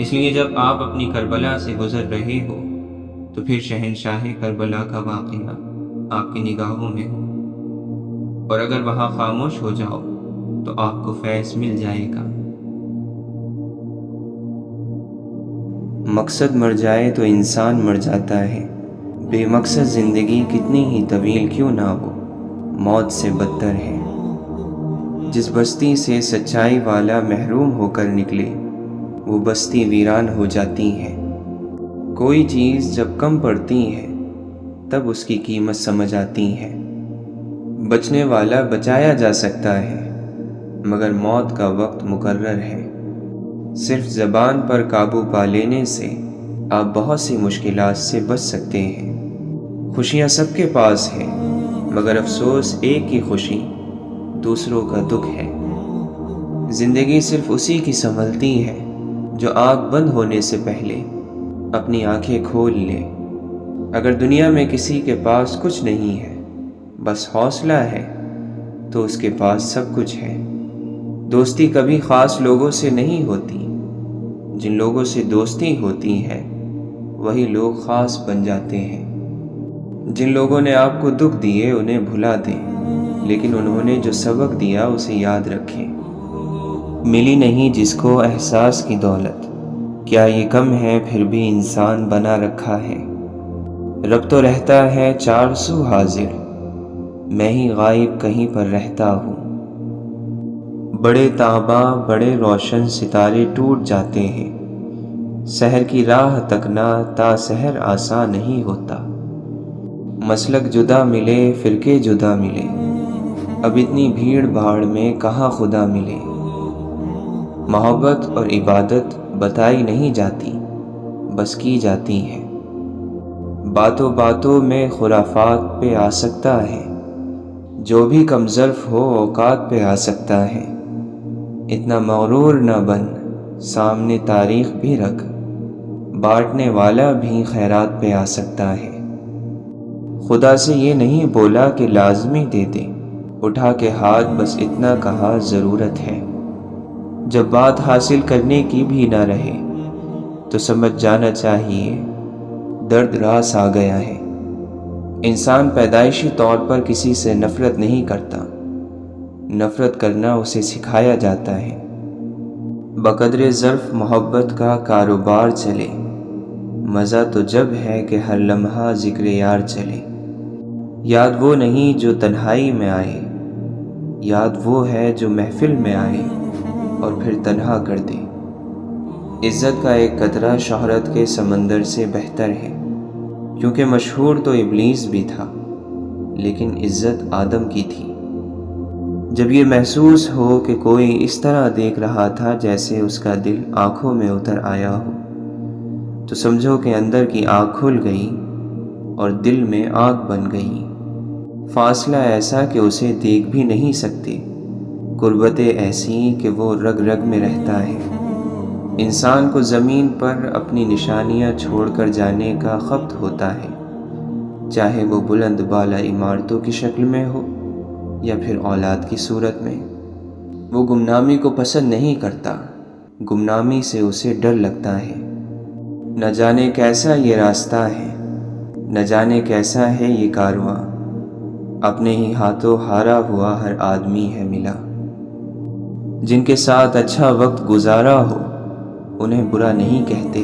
اس لیے جب آپ اپنی کربلا سے گزر رہے ہو تو پھر شہنشاہ کربلا کا واقعہ آپ کی نگاہوں میں ہو، اور اگر وہاں خاموش ہو جاؤ تو آپ کو فیض مل جائے گا۔ مقصد مر جائے تو انسان مر جاتا ہے، بے مقصد زندگی کتنی ہی طویل کیوں نہ ہو، موت سے بدتر ہے۔ جس بستی سے سچائی والا محروم ہو کر نکلے، وہ بستی ویران ہو جاتی ہے۔ کوئی چیز جب کم پڑتی ہے تب اس کی قیمت سمجھ آتی ہے۔ بچنے والا بچایا جا سکتا ہے، مگر موت کا وقت مقرر ہے۔ صرف زبان پر قابو پا لینے سے آپ بہت سی مشکلات سے بچ سکتے ہیں۔ خوشیاں سب کے پاس ہیں، مگر افسوس ایک کی خوشی دوسروں کا دکھ ہے۔ زندگی صرف اسی کی سنبھلتی ہے جو آنکھ بند ہونے سے پہلے اپنی آنکھیں کھول لے۔ اگر دنیا میں کسی کے پاس کچھ نہیں ہے، بس حوصلہ ہے، تو اس کے پاس سب کچھ ہے۔ دوستی کبھی خاص لوگوں سے نہیں ہوتی، جن لوگوں سے دوستی ہوتی ہے وہی لوگ خاص بن جاتے ہیں۔ جن لوگوں نے آپ کو دکھ دیے انہیں بھلا دیں، لیکن انہوں نے جو سبق دیا اسے یاد رکھیں۔ ملی نہیں جس کو احساس کی دولت، کیا یہ کم ہے پھر بھی انسان بنا رکھا ہے۔ رب تو رہتا ہے چار سو حاضر، میں ہی غائب کہیں پر رہتا ہوں۔ بڑے تاباں بڑے روشن ستارے ٹوٹ جاتے ہیں، سحر کی راہ تکنا تا سحر آسان نہیں ہوتا۔ مسلک جدا ملے فرقے جدا ملے، اب اتنی بھیڑ بھاڑ میں کہاں خدا ملے۔ محبت اور عبادت بتائی نہیں جاتی، بس کی جاتی ہے۔ باتوں باتوں میں خرافات پہ آ سکتا ہے، جو بھی کم ظرف ہو اوقات پہ آ سکتا ہے۔ اتنا مغرور نہ بن، سامنے تاریخ بھی رکھ، بانٹنے والا بھی خیرات پہ آ سکتا ہے۔ خدا سے یہ نہیں بولا کہ لازمی دے دے، اٹھا کے ہاتھ بس اتنا کہا ضرورت ہے۔ جب بات حاصل کرنے کی بھی نہ رہے تو سمجھ جانا چاہیے درد راس آ گیا ہے۔ انسان پیدائشی طور پر کسی سے نفرت نہیں کرتا، نفرت کرنا اسے سکھایا جاتا ہے۔ بقدر ظرف محبت کا کاروبار چلے، مزہ تو جب ہے کہ ہر لمحہ ذکر یار چلے۔ یاد وہ نہیں جو تنہائی میں آئے، یاد وہ ہے جو محفل میں آئے اور پھر تنہا کر دے۔ عزت کا ایک قطرہ شہرت کے سمندر سے بہتر ہے، کیونکہ مشہور تو ابلیس بھی تھا، لیکن عزت آدم کی تھی۔ جب یہ محسوس ہو کہ کوئی اس طرح دیکھ رہا تھا جیسے اس کا دل آنکھوں میں اتر آیا ہو، تو سمجھو کہ اندر کی آنکھ کھل گئی اور دل میں آنکھ بن گئی۔ فاصلہ ایسا کہ اسے دیکھ بھی نہیں سکتے، قربتیں ایسی کہ وہ رگ رگ میں رہتا ہے۔ انسان کو زمین پر اپنی نشانیاں چھوڑ کر جانے کا خبط ہوتا ہے، چاہے وہ بلند بالا عمارتوں کی شکل میں ہو یا پھر اولاد کی صورت میں۔ وہ گمنامی کو پسند نہیں کرتا، گمنامی سے اسے ڈر لگتا ہے۔ نہ جانے کیسا یہ راستہ ہے، نہ جانے کیسا ہے یہ کارواں، اپنے ہی ہاتھوں ہارا ہوا ہر آدمی ہے ملا۔ جن کے ساتھ اچھا وقت گزارا ہو انہیں برا نہیں کہتے،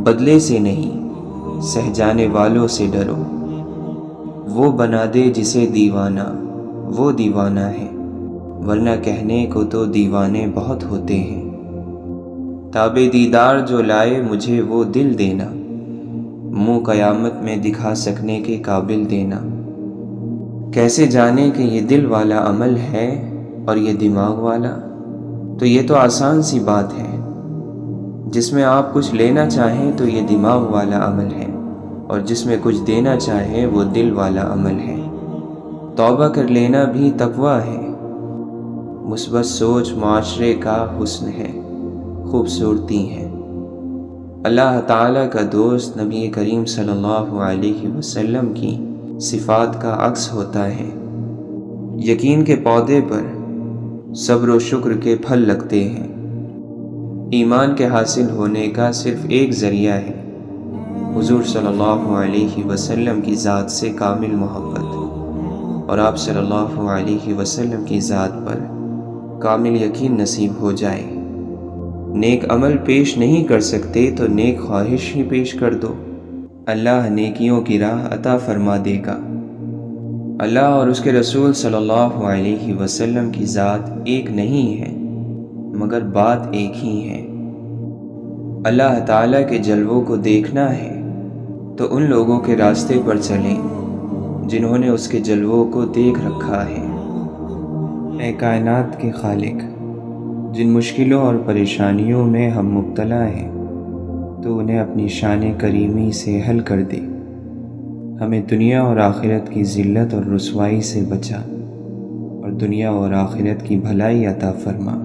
بدلے سے نہیں سہ جانے والوں سے ڈرو۔ وہ بنا دے جسے دیوانہ وہ دیوانہ ہے، ورنہ کہنے کو تو دیوانے بہت ہوتے ہیں۔ تاب دیدار جو لائے مجھے وہ دل دینا، منہ قیامت میں دکھا سکنے کے قابل دینا۔ کیسے جانے کہ یہ دل والا عمل ہے اور یہ دماغ والا؟ تو یہ تو آسان سی بات ہے، جس میں آپ کچھ لینا چاہیں تو یہ دماغ والا عمل ہے، اور جس میں کچھ دینا چاہیں وہ دل والا عمل ہے۔ توبہ کر لینا بھی تقوی ہے، مثبت سوچ معاشرے کا حسن ہے، خوبصورتی ہے۔ اللہ تعالیٰ کا دوست نبی کریم صلی اللہ علیہ وسلم کی صفات کا عکس ہوتا ہے۔ یقین کے پودے پر صبر و شکر کے پھل لگتے ہیں۔ ایمان کے حاصل ہونے کا صرف ایک ذریعہ ہے، حضور صلی اللہ علیہ وسلم کی ذات سے کامل محبت، اور آپ صلی اللہ علیہ وسلم کی ذات پر کامل یقین نصیب ہو جائے۔ نیک عمل پیش نہیں کر سکتے تو نیک خواہش ہی پیش کر دو، اللہ نیکیوں کی راہ عطا فرما دے گا۔ اللہ اور اس کے رسول صلی اللہ علیہ وسلم کی ذات ایک نہیں ہے، مگر بات ایک ہی ہے۔ اللہ تعالیٰ کے جلووں کو دیکھنا ہے تو ان لوگوں کے راستے پر چلیں جنہوں نے اس کے جلووں کو دیکھ رکھا ہے۔ اے کائنات کے خالق، جن مشکلوں اور پریشانیوں میں ہم مبتلا ہیں تو انہیں اپنی شان کریمی سے حل کر دے، ہمیں دنیا اور آخرت کی ذلت اور رسوائی سے بچا اور دنیا اور آخرت کی بھلائی عطا فرما۔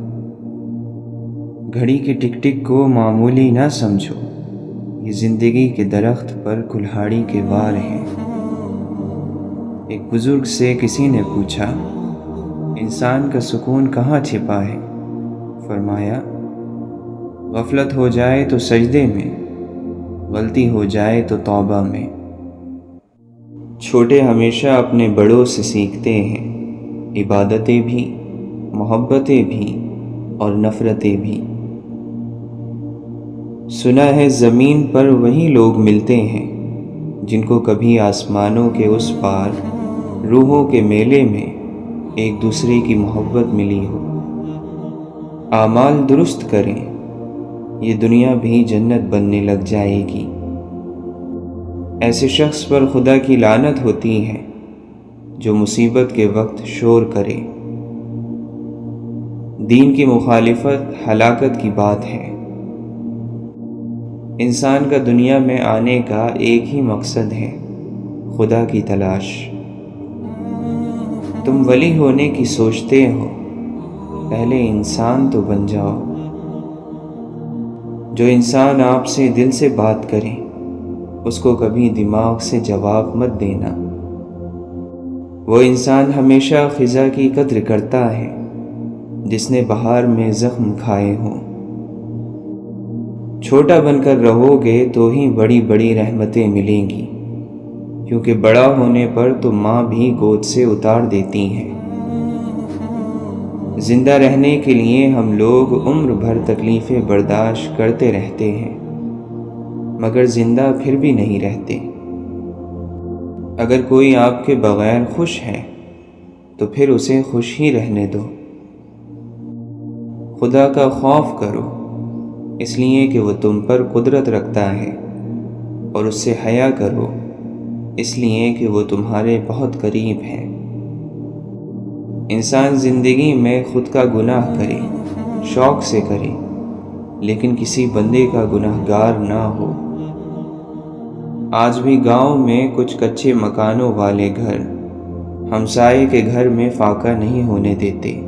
گھڑی کی ٹک ٹک کو معمولی نہ سمجھو، یہ زندگی کے درخت پر کلہاڑی کے وار ہیں۔ ایک بزرگ سے کسی نے پوچھا، انسان کا سکون کہاں چھپا ہے؟ فرمایا، غفلت ہو جائے تو سجدے میں، غلطی ہو جائے تو توبہ میں۔ چھوٹے ہمیشہ اپنے بڑوں سے سیکھتے ہیں، عبادتیں بھی، محبتیں بھی اور نفرتیں بھی۔ سنا ہے زمین پر وہی لوگ ملتے ہیں جن کو کبھی آسمانوں کے اس پار روحوں کے میلے میں ایک دوسرے کی محبت ملی ہو۔ اعمال درست کریں، یہ دنیا بھی جنت بننے لگ جائے گی۔ ایسے شخص پر خدا کی لعنت ہوتی ہے جو مصیبت کے وقت شور کرے۔ دین کی مخالفت ہلاکت کی بات ہے۔ انسان کا دنیا میں آنے کا ایک ہی مقصد ہے، خدا کی تلاش۔ تم ولی ہونے کی سوچتے ہو، پہلے انسان تو بن جاؤ۔ جو انسان آپ سے دل سے بات کرے اس کو کبھی دماغ سے جواب مت دینا۔ وہ انسان ہمیشہ خزاں کی قدر کرتا ہے جس نے بہار میں زخم کھائے ہوں۔ چھوٹا بن کر رہو گے تو ہی بڑی بڑی رحمتیں ملیں گی، کیونکہ بڑا ہونے پر تو ماں بھی گود سے اتار دیتی ہیں۔ زندہ رہنے کے لیے ہم لوگ عمر بھر تکلیفیں برداشت کرتے رہتے ہیں، مگر زندہ پھر بھی نہیں رہتے۔ اگر کوئی آپ کے بغیر خوش ہے تو پھر اسے خوش ہی رہنے دو۔ خدا کا خوف کرو، اس لیے کہ وہ تم پر قدرت رکھتا ہے، اور اس سے حیا کرو، اس لیے کہ وہ تمہارے بہت قریب ہے۔ انسان زندگی میں خود کا گناہ کرے، شوق سے کرے، لیکن کسی بندے کا گناہ گار نہ ہو۔ آج بھی گاؤں میں کچھ کچے مکانوں والے گھر ہمسائے کے گھر میں فاقہ نہیں ہونے دیتے۔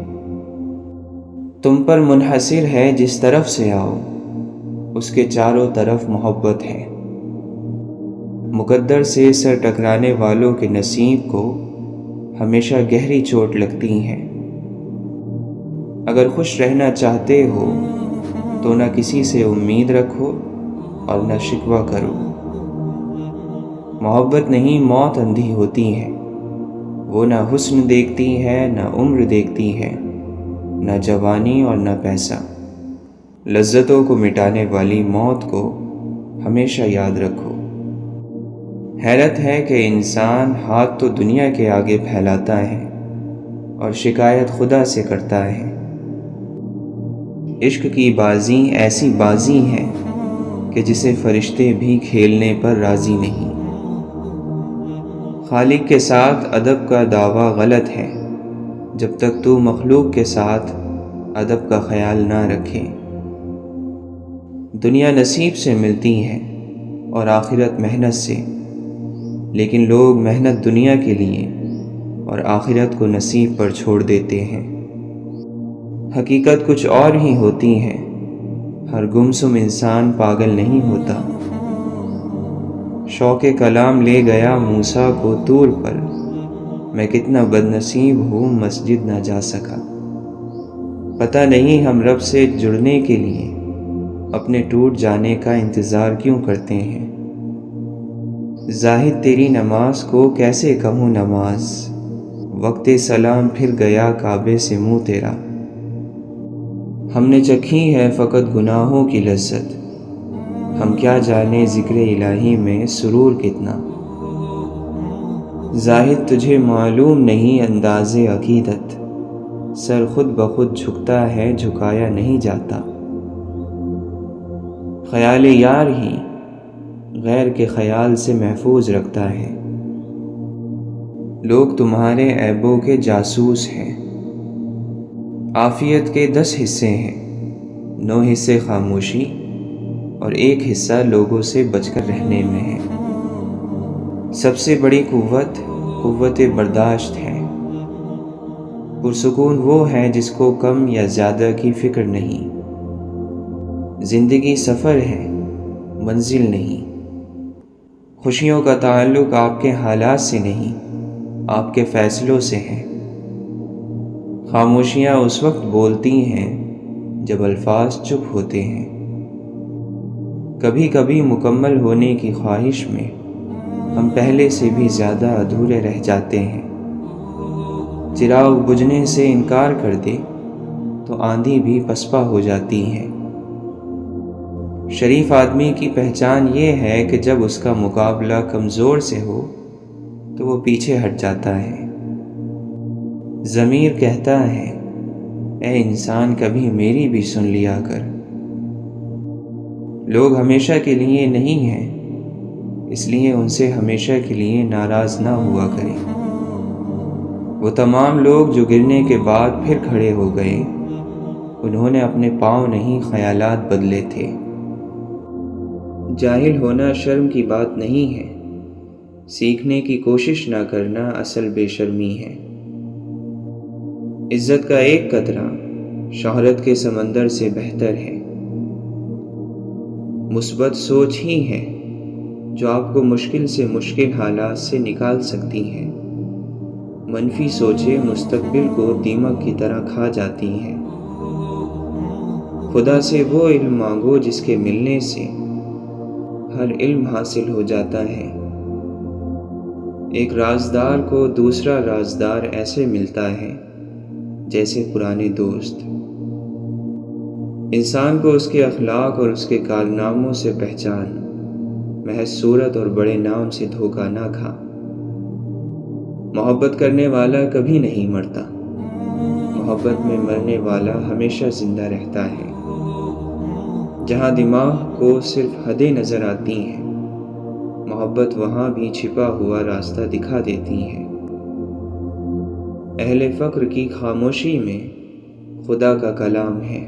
تم پر منحصر ہے جس طرف سے آؤ، اس کے چاروں طرف محبت ہے۔ مقدر سے سر ٹکرانے والوں کے نصیب کو ہمیشہ گہری چوٹ لگتی ہے۔ اگر خوش رہنا چاہتے ہو تو نہ کسی سے امید رکھو اور نہ شکوہ کرو۔ محبت نہیں، موت اندھی ہوتی ہے، وہ نہ حسن دیکھتی ہے، نہ عمر دیکھتی ہے، نہ جوانی اور نہ پیسہ۔ لذتوں کو مٹانے والی موت کو ہمیشہ یاد رکھو۔ حیرت ہے کہ انسان ہاتھ تو دنیا کے آگے پھیلاتا ہے اور شکایت خدا سے کرتا ہے۔ عشق کی بازی ایسی بازی ہے کہ جسے فرشتے بھی کھیلنے پر راضی نہیں۔ خالق کے ساتھ ادب کا دعویٰ غلط ہے جب تک تو مخلوق کے ساتھ ادب کا خیال نہ رکھے۔ دنیا نصیب سے ملتی ہے اور آخرت محنت سے، لیکن لوگ محنت دنیا کے لیے اور آخرت کو نصیب پر چھوڑ دیتے ہیں۔ حقیقت کچھ اور ہی ہوتی ہے، ہر گمسم انسان پاگل نہیں ہوتا۔ شوق کلام لے گیا موسیٰ کو طور پر، میں کتنا بد نصیب ہوں مسجد نہ جا سکا۔ پتہ نہیں ہم رب سے جڑنے کے لیے اپنے ٹوٹ جانے کا انتظار کیوں کرتے ہیں۔ زاہد تیری نماز کو کیسے کہوں نماز، وقت سلام پھر گیا کعبے سے منہ تیرا۔ ہم نے چکھی ہے فقط گناہوں کی لذت، ہم کیا جانے ذکر الہی میں سرور کتنا۔ زاہد تجھے معلوم نہیں انداز عقیدت، سر خود بخود جھکتا ہے جھکایا نہیں جاتا۔ خیال یار ہی غیر کے خیال سے محفوظ رکھتا ہے۔ لوگ تمہارے عیبوں کے جاسوس ہیں۔ عافیت کے 10 حصے ہیں، 9 حصے خاموشی اور 1 حصہ لوگوں سے بچ کر رہنے میں ہے۔ سب سے بڑی قوت برداشت ہے۔ پرسکون وہ ہے جس کو کم یا زیادہ کی فکر نہیں۔ زندگی سفر ہے، منزل نہیں۔ خوشیوں کا تعلق آپ کے حالات سے نہیں، آپ کے فیصلوں سے ہے۔ خاموشیاں اس وقت بولتی ہیں جب الفاظ چپ ہوتے ہیں۔ کبھی کبھی مکمل ہونے کی خواہش میں ہم پہلے سے بھی زیادہ ادھورے رہ جاتے ہیں۔ چراغ بجھنے سے انکار کر دے تو آندھی بھی پسپا ہو جاتی ہے۔ شریف آدمی کی پہچان یہ ہے کہ جب اس کا مقابلہ کمزور سے ہو تو وہ پیچھے ہٹ جاتا ہے۔ ضمیر کہتا ہے اے انسان کبھی میری بھی سن لیا کر۔ لوگ ہمیشہ کے لیے نہیں ہیں، اس لیے ان سے ہمیشہ کے لیے ناراض نہ ہوا کریں۔ وہ تمام لوگ جو گرنے کے بعد پھر کھڑے ہو گئے، انہوں نے اپنے پاؤں نہیں خیالات بدلے تھے۔ جاہل ہونا شرم کی بات نہیں ہے، سیکھنے کی کوشش نہ کرنا اصل بے شرمی ہے۔ عزت کا ایک قطرہ شہرت کے سمندر سے بہتر ہے۔ مثبت سوچ ہی ہے جو آپ کو مشکل سے مشکل حالات سے نکال سکتی ہے۔ منفی سوچیں مستقبل کو دیمک کی طرح کھا جاتی ہیں۔ خدا سے وہ علم مانگو جس کے ملنے سے ہر علم حاصل ہو جاتا ہے۔ ایک رازدار کو دوسرا رازدار ایسے ملتا ہے جیسے پرانے دوست۔ انسان کو اس کے اخلاق اور اس کے کارناموں سے پہچان، محض صورت اور بڑے نام سے دھوکہ نہ کھا۔ محبت کرنے والا کبھی نہیں مرتا، محبت میں مرنے والا ہمیشہ زندہ رہتا ہے۔ جہاں دماغ کو صرف حدیں نظر آتی ہیں، محبت وہاں بھی چھپا ہوا راستہ دکھا دیتی ہے۔ اہل فقر کی خاموشی میں خدا کا کلام ہے۔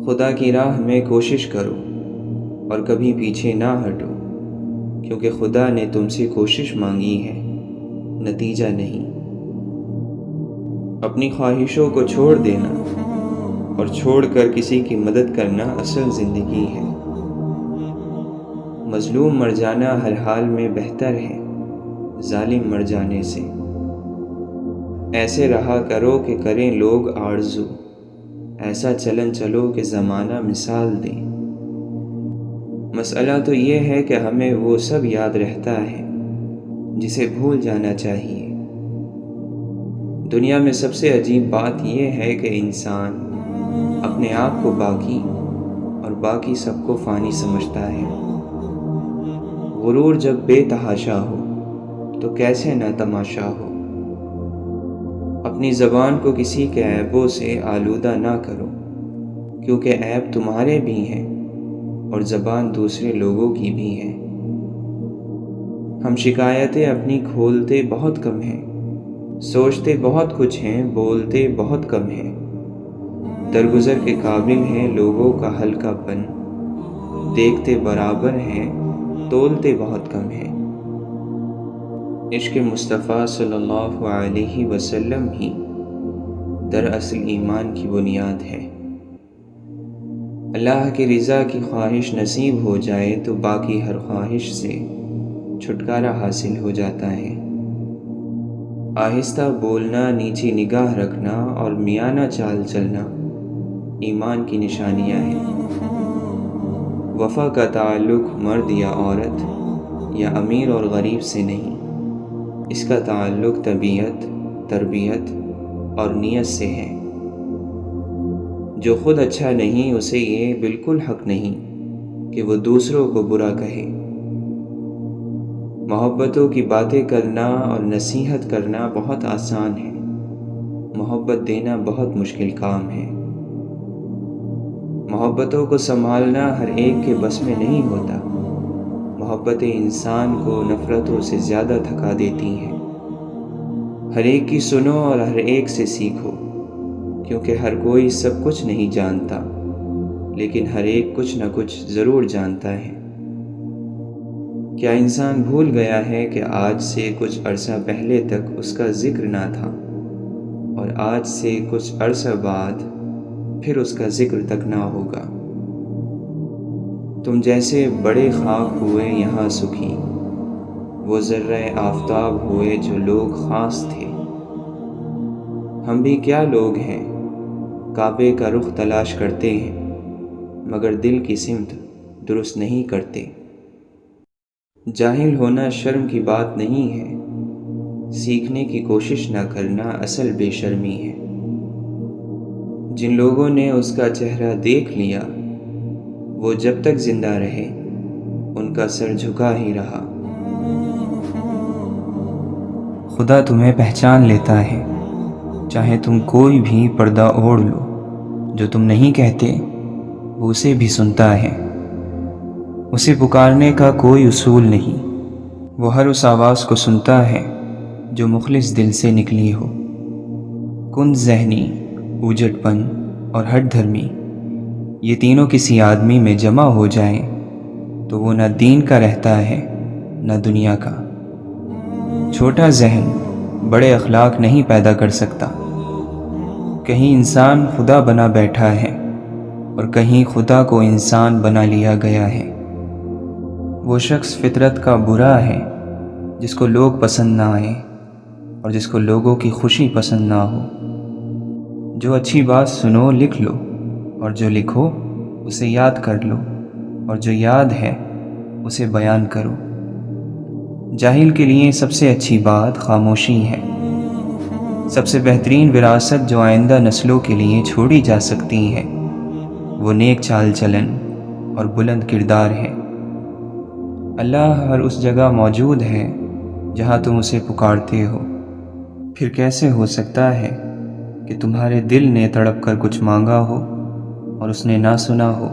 خدا کی راہ میں کوشش کرو اور کبھی پیچھے نہ ہٹو، کیونکہ خدا نے تم سے کوشش مانگی ہے، نتیجہ نہیں۔ اپنی خواہشوں کو چھوڑ دینا اور چھوڑ کر کسی کی مدد کرنا اصل زندگی ہے۔ مظلوم مر جانا ہر حال میں بہتر ہے ظالم مر جانے سے۔ ایسے رہا کرو کہ کریں لوگ آرزو، ایسا چلن چلو کہ زمانہ مثال دے۔ مسئلہ تو یہ ہے کہ ہمیں وہ سب یاد رہتا ہے جسے بھول جانا چاہیے۔ دنیا میں سب سے عجیب بات یہ ہے کہ انسان اپنے آپ کو باقی اور باقی سب کو فانی سمجھتا ہے۔ غرور جب بے تحاشا ہو تو کیسے نہ تماشا ہو۔ اپنی زبان کو کسی کے عیبوں سے آلودہ نہ کرو، کیونکہ عیب تمہارے بھی ہیں اور زبان دوسرے لوگوں کی بھی ہے۔ ہم شکایتیں اپنی کھولتے بہت کم ہیں، سوچتے بہت کچھ ہیں، بولتے بہت کم ہیں۔ درگزر کے قابل ہیں لوگوں کا ہلکا پن، دیکھتے برابر ہیں، تولتے بہت کم ہیں۔ عشق مصطفیٰ صلی اللہ علیہ وسلم ہی دراصل ایمان کی بنیاد ہے۔ اللہ کی رضا کی خواہش نصیب ہو جائے تو باقی ہر خواہش سے چھٹکارا حاصل ہو جاتا ہے۔ آہستہ بولنا، نیچی نگاہ رکھنا اور میانہ چال چلنا ایمان کی نشانیاں ہیں۔ وفا کا تعلق مرد یا عورت یا امیر اور غریب سے نہیں، اس کا تعلق طبیعت، تربیت اور نیت سے ہے۔ جو خود اچھا نہیں اسے یہ بالکل حق نہیں کہ وہ دوسروں کو برا کہے۔ محبتوں کی باتیں کرنا اور نصیحت کرنا بہت آسان ہے، محبت دینا بہت مشکل کام ہے۔ محبتوں کو سنبھالنا ہر ایک کے بس میں نہیں ہوتا۔ محبتیں انسان کو نفرتوں سے زیادہ تھکا دیتی ہیں۔ ہر ایک کی سنو اور ہر ایک سے سیکھو، کیونکہ ہر کوئی سب کچھ نہیں جانتا، لیکن ہر ایک کچھ نہ کچھ ضرور جانتا ہے۔ کیا انسان بھول گیا ہے کہ آج سے کچھ عرصہ پہلے تک اس کا ذکر نہ تھا، اور آج سے کچھ عرصہ بعد پھر اس کا ذکر تک نہ ہوگا؟ تم جیسے بڑے خاک ہوئے یہاں سکھی، وہ ذرہ آفتاب ہوئے جو لوگ خاص تھے۔ ہم بھی کیا لوگ ہیں، کعبے کا رخ تلاش کرتے ہیں مگر دل کی سمت درست نہیں کرتے۔ جاہل ہونا شرم کی بات نہیں ہے، سیکھنے کی کوشش نہ کرنا اصل بے شرمی ہے۔ جن لوگوں نے اس کا چہرہ دیکھ لیا وہ جب تک زندہ رہے ان کا سر جھکا ہی رہا۔ خدا تمہیں پہچان لیتا ہے، چاہے تم کوئی بھی پردہ اوڑھ لو، جو تم نہیں کہتے وہ اسے بھی سنتا ہے۔ اسے پکارنے کا کوئی اصول نہیں، وہ ہر اس آواز کو سنتا ہے جو مخلص دل سے نکلی ہو۔ کن ذہنی، اوجٹ پن اور ہٹ دھرمی، یہ تینوں کسی آدمی میں جمع ہو جائیں تو وہ نہ دین کا رہتا ہے نہ دنیا کا۔ چھوٹا ذہن بڑے اخلاق نہیں پیدا کر سکتا۔ کہیں انسان خدا بنا بیٹھا ہے اور کہیں خدا کو انسان بنا لیا گیا ہے۔ وہ شخص فطرت کا برا ہے جس کو لوگ پسند نہ آئیں اور جس کو لوگوں کی خوشی پسند نہ ہو۔ جو اچھی بات سنو لکھ لو، اور جو لکھو اسے یاد کر لو، اور جو یاد ہے اسے بیان کرو۔ جاہل کے لیے سب سے اچھی بات خاموشی ہے۔ سب سے بہترین وراثت جو آئندہ نسلوں کے لیے چھوڑی جا سکتی ہے وہ نیک چال چلن اور بلند کردار ہے۔ اللہ ہر اس جگہ موجود ہے جہاں تم اسے پکارتے ہو۔ پھر کیسے ہو سکتا ہے کہ تمہارے دل نے تڑپ کر کچھ مانگا ہو اور اس نے نہ سنا ہو؟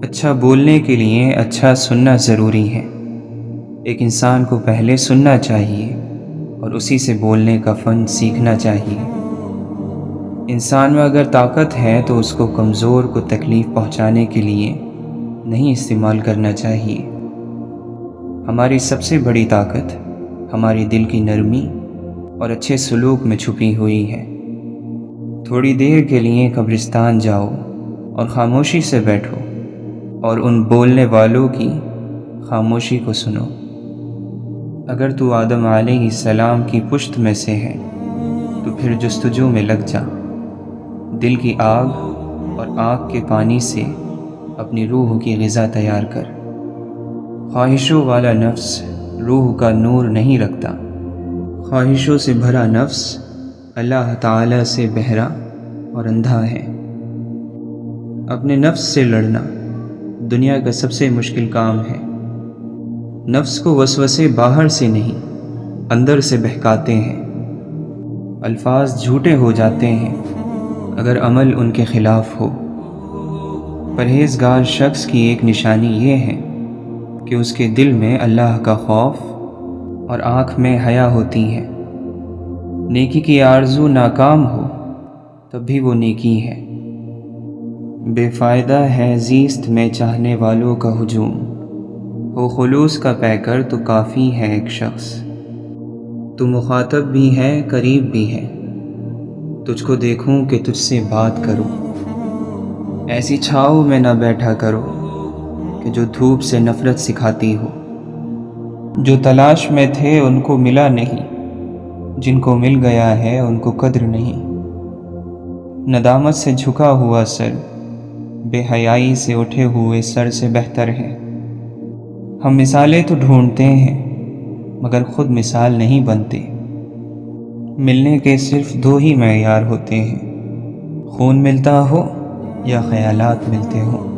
اچھا بولنے کے لیے اچھا سننا ضروری ہے۔ ایک انسان کو پہلے سننا چاہیے اور اسی سے بولنے کا فن سیکھنا چاہیے۔ انسان میں اگر طاقت ہے تو اس کو کمزور کو تکلیف پہنچانے کے لیے نہیں استعمال کرنا چاہیے۔ ہماری سب سے بڑی طاقت ہماری دل کی نرمی اور اچھے سلوک میں چھپی ہوئی ہے۔ تھوڑی دیر کے لیے قبرستان جاؤ اور خاموشی سے بیٹھو اور ان بولنے والوں کی خاموشی کو سنو۔ اگر تو آدم علیہ السلام کی پشت میں سے ہے تو پھر جستجو میں لگ جا۔ دل کی آگ اور آنکھ کے پانی سے اپنی روح کی غذا تیار کر۔ خواہشوں والا نفس روح کا نور نہیں رکھتا۔ خواہشوں سے بھرا نفس اللہ تعالی سے بہرا اور اندھا ہے۔ اپنے نفس سے لڑنا دنیا کا سب سے مشکل کام ہے۔ نفس کو وسوسے باہر سے نہیں اندر سے بہکاتے ہیں۔ الفاظ جھوٹے ہو جاتے ہیں اگر عمل ان کے خلاف ہو۔ پرہیزگار شخص کی ایک نشانی یہ ہے کہ اس کے دل میں اللہ کا خوف اور آنکھ میں حیا ہوتی ہے۔ نیکی کی آرزو ناکام ہو تب بھی وہ نیکی ہے۔ بے فائدہ ہے زیست میں چاہنے والوں کا ہجوم، ہو خلوص کا پیکر تو کافی ہے ایک شخص۔ تو مخاطب بھی ہے قریب بھی ہے، تجھ کو دیکھوں کہ تجھ سے بات کروں۔ ایسی چھاؤں میں نہ بیٹھا کرو کہ جو دھوپ سے نفرت سکھاتی ہو۔ جو تلاش میں تھے ان کو ملا نہیں، جن کو مل گیا ہے ان کو قدر نہیں۔ ندامت سے جھکا ہوا سر بے حیائی سے اٹھے ہوئے سر سے بہتر ہے۔ ہم مثالیں تو ڈھونڈتے ہیں مگر خود مثال نہیں بنتے۔ ملنے کے صرف دو ہی معیار ہوتے ہیں، خون ملتا ہو یا خیالات ملتے ہوں،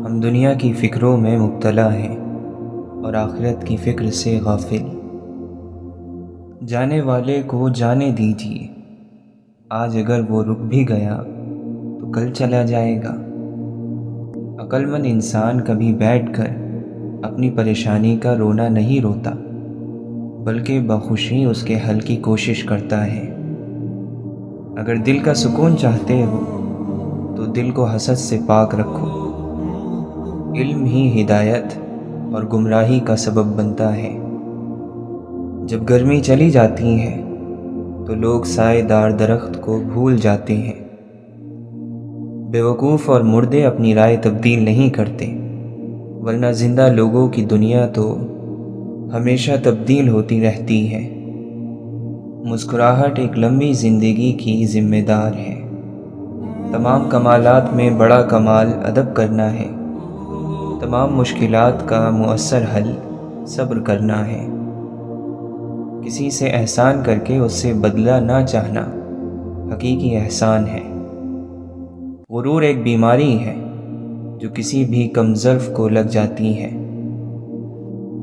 ہم دنیا کی فکروں میں مبتلا ہیں اور آخرت کی فکر سے غافل۔ جانے والے کو جانے دیجیے، آج اگر وہ رک بھی گیا تو کل چلا جائے گا۔ عقل مند انسان کبھی بیٹھ کر اپنی پریشانی کا رونا نہیں روتا، بلکہ بخوشی اس کے حل کی کوشش کرتا ہے۔ اگر دل کا سکون چاہتے ہو تو دل کو حسد سے پاک رکھو۔ علم ہی ہدایت اور گمراہی کا سبب بنتا ہے۔ جب گرمی چلی جاتی ہے تو لوگ سائے دار درخت کو بھول جاتے ہیں۔ بیوقوف اور مردے اپنی رائے تبدیل نہیں کرتے، ورنہ زندہ لوگوں کی دنیا تو ہمیشہ تبدیل ہوتی رہتی ہے۔ مسکراہٹ ایک لمبی زندگی کی ذمہ دار ہے۔ تمام کمالات میں بڑا کمال ادب کرنا ہے۔ تمام مشکلات کا مؤثر حل صبر کرنا ہے۔ کسی سے احسان کر کے اس سے بدلہ نہ چاہنا حقیقی احسان ہے۔ غرور ایک بیماری ہے جو کسی بھی کمظرف کو لگ جاتی ہے۔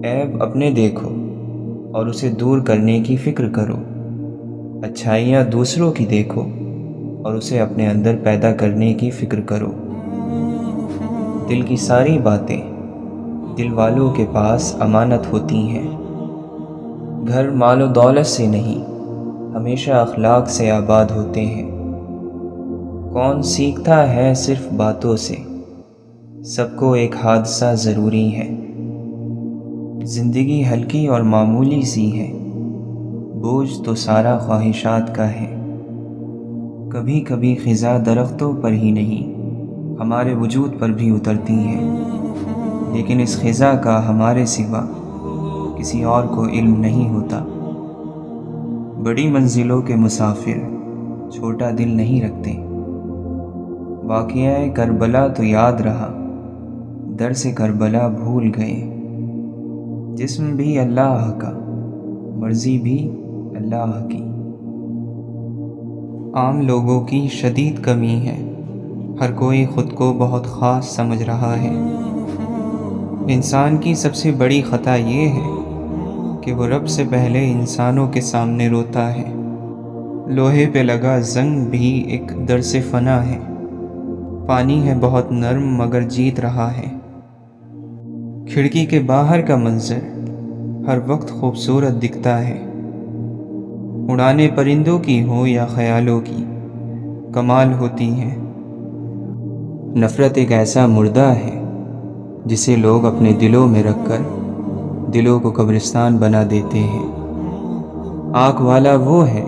عیب اپنے دیکھو اور اسے دور کرنے کی فکر کرو، اچھائیاں دوسروں کی دیکھو اور اسے اپنے اندر پیدا کرنے کی فکر کرو۔ دل کی ساری باتیں دل والوں کے پاس امانت ہوتی ہیں۔ گھر مال و دولت سے نہیں، ہمیشہ اخلاق سے آباد ہوتے ہیں۔ کون سیکھتا ہے صرف باتوں سے، سب کو ایک حادثہ ضروری ہے۔ زندگی ہلکی اور معمولی سی ہے، بوجھ تو سارا خواہشات کا ہے۔ کبھی کبھی خزاں درختوں پر ہی نہیں، ہمارے وجود پر بھی اترتی ہے، لیکن اس خزاں کا ہمارے سوا کسی اور کو علم نہیں ہوتا۔ بڑی منزلوں کے مسافر چھوٹا دل نہیں رکھتے۔ واقعہ کربلا تو یاد رہا، درس کربلا بھول گئے۔ جسم بھی اللہ کا، مرضی بھی اللہ کی۔ عام لوگوں کی شدید کمی ہے، ہر کوئی خود کو بہت خاص سمجھ رہا ہے۔ انسان کی سب سے بڑی خطا یہ ہے کہ وہ رب سے پہلے انسانوں کے سامنے روتا ہے۔ لوہے پہ لگا زنگ بھی ایک درس فنا ہے۔ پانی ہے بہت نرم مگر جیت رہا ہے۔ کھڑکی کے باہر کا منظر ہر وقت خوبصورت دکھتا ہے۔ اڑانے پرندوں کی ہو یا خیالوں کی، کمال ہوتی ہے۔ نفرت ایک ایسا مردہ ہے جسے لوگ اپنے دلوں میں رکھ کر دلوں کو قبرستان بنا دیتے ہیں۔ آنکھ والا وہ ہے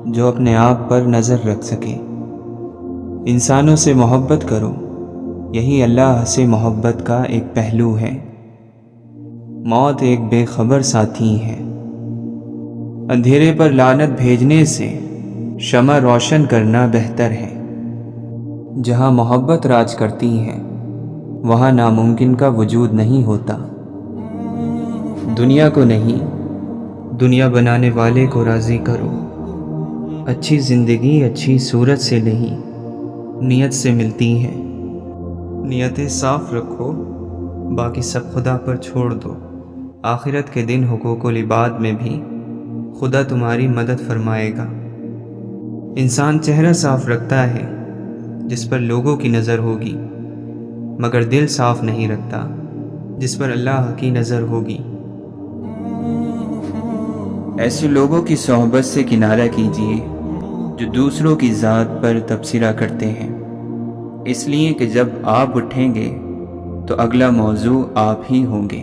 جو اپنے آپ پر نظر رکھ سکے۔ انسانوں سے محبت کرو، یہی اللہ سے محبت کا ایک پہلو ہے۔ موت ایک بے خبر ساتھی ہے۔ اندھیرے پر لعنت بھیجنے سے شمع روشن کرنا بہتر ہے۔ جہاں محبت راج کرتی ہے وہاں ناممکن کا وجود نہیں ہوتا۔ دنیا کو نہیں، دنیا بنانے والے کو راضی کرو۔ اچھی زندگی اچھی صورت سے نہیں، نیت سے ملتی ہے۔ نیتیں صاف رکھو، باقی سب خدا پر چھوڑ دو۔ آخرت کے دن حقوق العباد میں بھی خدا تمہاری مدد فرمائے گا۔ انسان چہرہ صاف رکھتا ہے جس پر لوگوں کی نظر ہوگی، مگر دل صاف نہیں رکھتا جس پر اللہ کی نظر ہوگی۔ ایسے لوگوں کی صحبت سے کنارہ کیجیے جو دوسروں کی ذات پر تبصرہ کرتے ہیں، اس لیے کہ جب آپ اٹھیں گے تو اگلا موضوع آپ ہی ہوں گے۔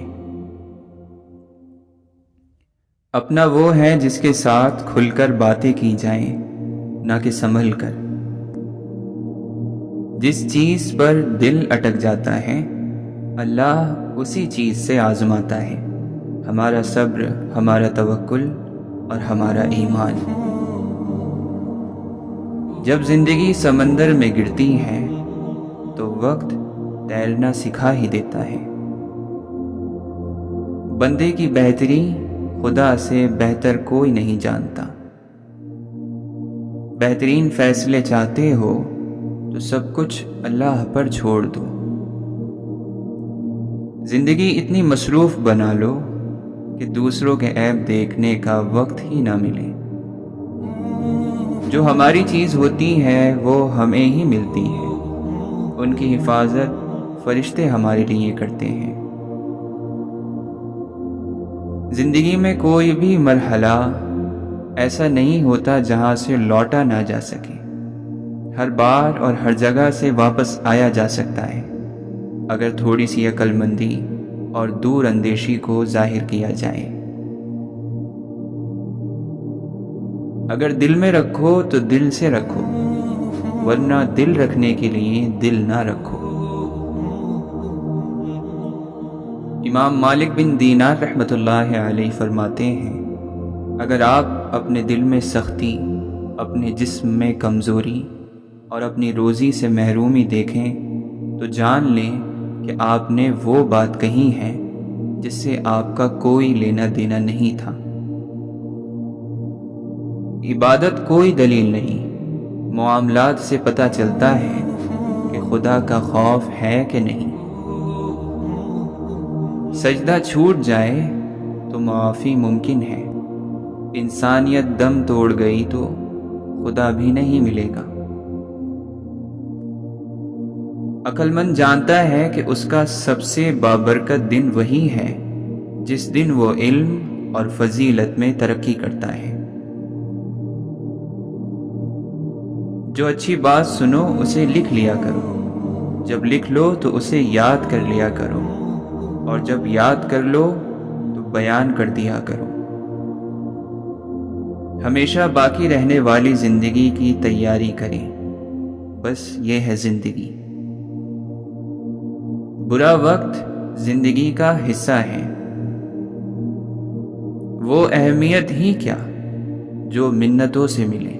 اپنا وہ ہے جس کے ساتھ کھل کر باتیں کی جائیں، نہ کہ سنبھل کر۔ جس چیز پر دل اٹک جاتا ہے اللہ اسی چیز سے آزماتا ہے، ہمارا صبر، ہمارا توکل اور ہمارا ایمان۔ جب زندگی سمندر میں گرتی ہے تو وقت تیرنا سکھا ہی دیتا ہے۔ بندے کی بہتری خدا سے بہتر کوئی نہیں جانتا۔ بہترین فیصلے چاہتے ہو تو سب کچھ اللہ پر چھوڑ دو۔ زندگی اتنی مصروف بنا لو کہ دوسروں کے عیب دیکھنے کا وقت ہی نہ ملے۔ جو ہماری چیز ہوتی ہے وہ ہمیں ہی ملتی ہے، ان کی حفاظت فرشتے ہمارے لیے کرتے ہیں۔ زندگی میں کوئی بھی مرحلہ ایسا نہیں ہوتا جہاں سے لوٹا نہ جا سکے۔ ہر بار اور ہر جگہ سے واپس آیا جا سکتا ہے، اگر تھوڑی سی عقل مندی اور دور اندیشی کو ظاہر کیا جائے۔ اگر دل میں رکھو تو دل سے رکھو، ورنہ دل رکھنے کے لیے دل نہ رکھو۔ امام مالک بن دینار رحمۃ اللہ علیہ فرماتے ہیں، اگر آپ اپنے دل میں سختی، اپنے جسم میں کمزوری اور اپنی روزی سے محرومی دیکھیں تو جان لیں کہ آپ نے وہ بات کہی ہے جس سے آپ کا کوئی لینا دینا نہیں تھا۔ عبادت کوئی دلیل نہیں، معاملات سے پتہ چلتا ہے کہ خدا کا خوف ہے کہ نہیں۔ سجدہ چھوٹ جائے تو معافی ممکن ہے، انسانیت دم توڑ گئی تو خدا بھی نہیں ملے گا۔ عقل مند جانتا ہے کہ اس کا سب سے بابرکت دن وہی ہے جس دن وہ علم اور فضیلت میں ترقی کرتا ہے۔ جو اچھی بات سنو اسے لکھ لیا کرو، جب لکھ لو تو اسے یاد کر لیا کرو، اور جب یاد کر لو تو بیان کر دیا کرو۔ ہمیشہ باقی رہنے والی زندگی کی تیاری کریں، بس یہ ہے زندگی۔ برا وقت زندگی کا حصہ ہے، وہ اہمیت ہی کیا جو منتوں سے ملے۔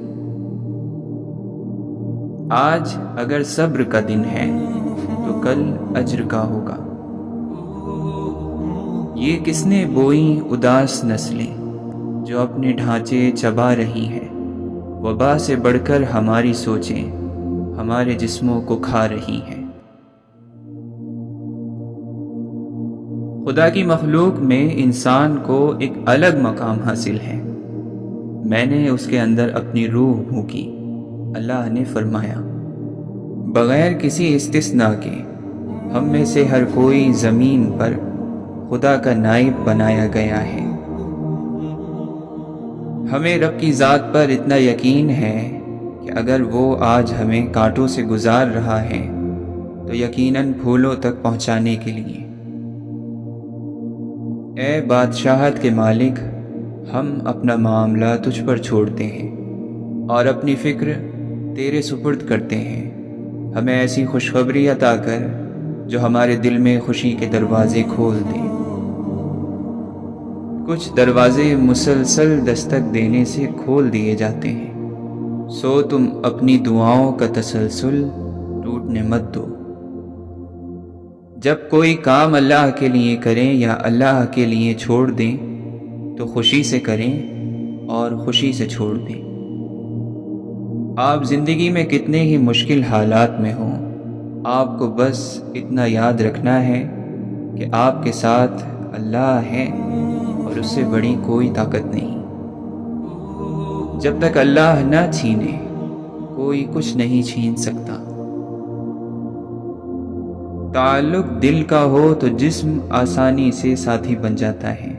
آج اگر صبر کا دن ہے تو کل اجر کا ہوگا۔ یہ کس نے بوئی اداس نسلیں جو اپنے ڈھانچے چبا رہی ہے، وبا سے بڑھ کر ہماری سوچیں ہمارے جسموں کو کھا رہی ہیں۔ خدا کی مخلوق میں انسان کو ایک الگ مقام حاصل ہے۔ میں نے اس کے اندر اپنی روح پھونکی، اللہ نے فرمایا، بغیر کسی استثناء کے ہم میں سے ہر کوئی زمین پر خدا کا نائب بنایا گیا ہے۔ ہمیں رب کی ذات پر اتنا یقین ہے کہ اگر وہ آج ہمیں کانٹوں سے گزار رہا ہے تو یقیناً پھولوں تک پہنچانے کے لیے۔ اے بادشاہت کے مالک، ہم اپنا معاملہ تجھ پر چھوڑتے ہیں اور اپنی فکر تیرے سپرد کرتے ہیں۔ ہمیں ایسی خوشخبری عطا کر جو ہمارے دل میں خوشی کے دروازے کھول دے۔ کچھ دروازے مسلسل دستک دینے سے کھول دیے جاتے ہیں، سو تم اپنی دعاؤں کا تسلسل ٹوٹنے مت دو۔ جب کوئی کام اللہ کے لیے کریں یا اللہ کے لیے چھوڑ دیں تو خوشی سے کریں اور خوشی سے چھوڑ دیں۔ آپ زندگی میں کتنے ہی مشکل حالات میں ہوں، آپ کو بس اتنا یاد رکھنا ہے کہ آپ کے ساتھ اللہ ہے اور اس سے بڑی کوئی طاقت نہیں۔ جب تک اللہ نہ چھینے کوئی کچھ نہیں چھین سکتا۔ تعلق دل کا ہو تو جسم آسانی سے ساتھی بن جاتا ہے،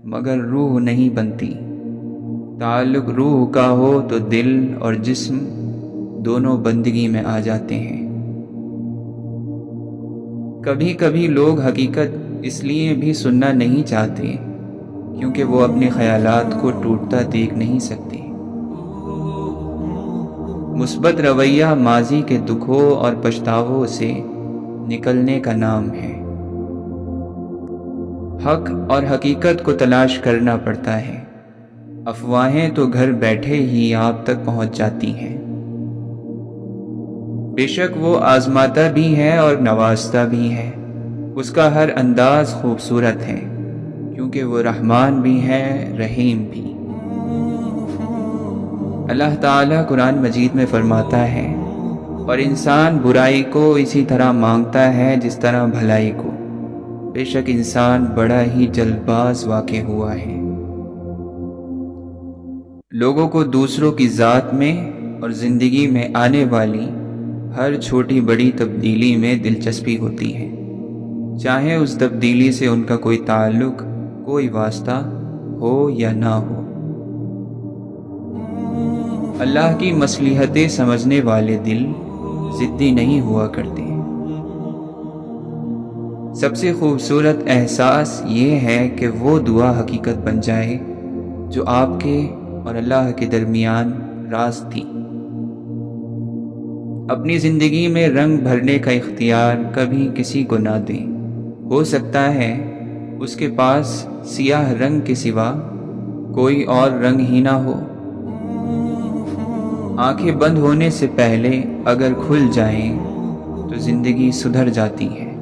مگر روح نہیں بنتی۔ تعلق روح کا ہو تو دل اور جسم دونوں بندگی میں آ جاتے ہیں۔ کبھی کبھی لوگ حقیقت اس لیے بھی سننا نہیں چاہتے کیونکہ وہ اپنے خیالات کو ٹوٹتا دیکھ نہیں سکتے۔ مثبت رویہ ماضی کے دکھوں اور پچھتاووں سے نکلنے کا نام ہے۔ حق اور حقیقت کو تلاش کرنا پڑتا ہے، افواہیں تو گھر بیٹھے ہی آپ تک پہنچ جاتی ہیں۔ بے شک وہ آزماتا بھی ہے اور نوازتا بھی ہے، اس کا ہر انداز خوبصورت ہے کیونکہ وہ رحمان بھی ہے رحیم بھی۔ اللہ تعالیٰ قرآن مجید میں فرماتا ہے، اور انسان برائی کو اسی طرح مانگتا ہے جس طرح بھلائی کو، بے شک انسان بڑا ہی جلد باز واقع ہوا ہے۔ لوگوں کو دوسروں کی ذات میں اور زندگی میں آنے والی ہر چھوٹی بڑی تبدیلی میں دلچسپی ہوتی ہے، چاہے اس تبدیلی سے ان کا کوئی تعلق، کوئی واسطہ ہو یا نہ ہو۔ اللہ کی مصلحتیں سمجھنے والے دل ضدی نہیں ہوا کرتے۔ سب سے خوبصورت احساس یہ ہے کہ وہ دعا حقیقت بن جائے جو آپ کے اور اللہ کے درمیان راز تھی۔ اپنی زندگی میں رنگ بھرنے کا اختیار کبھی کسی کو نہ دیں، ہو سکتا ہے اس کے پاس سیاہ رنگ کے سوا کوئی اور رنگ ہی نہ ہو۔ آنکھیں بند ہونے سے پہلے اگر کھل جائیں تو زندگی سدھر جاتی ہے۔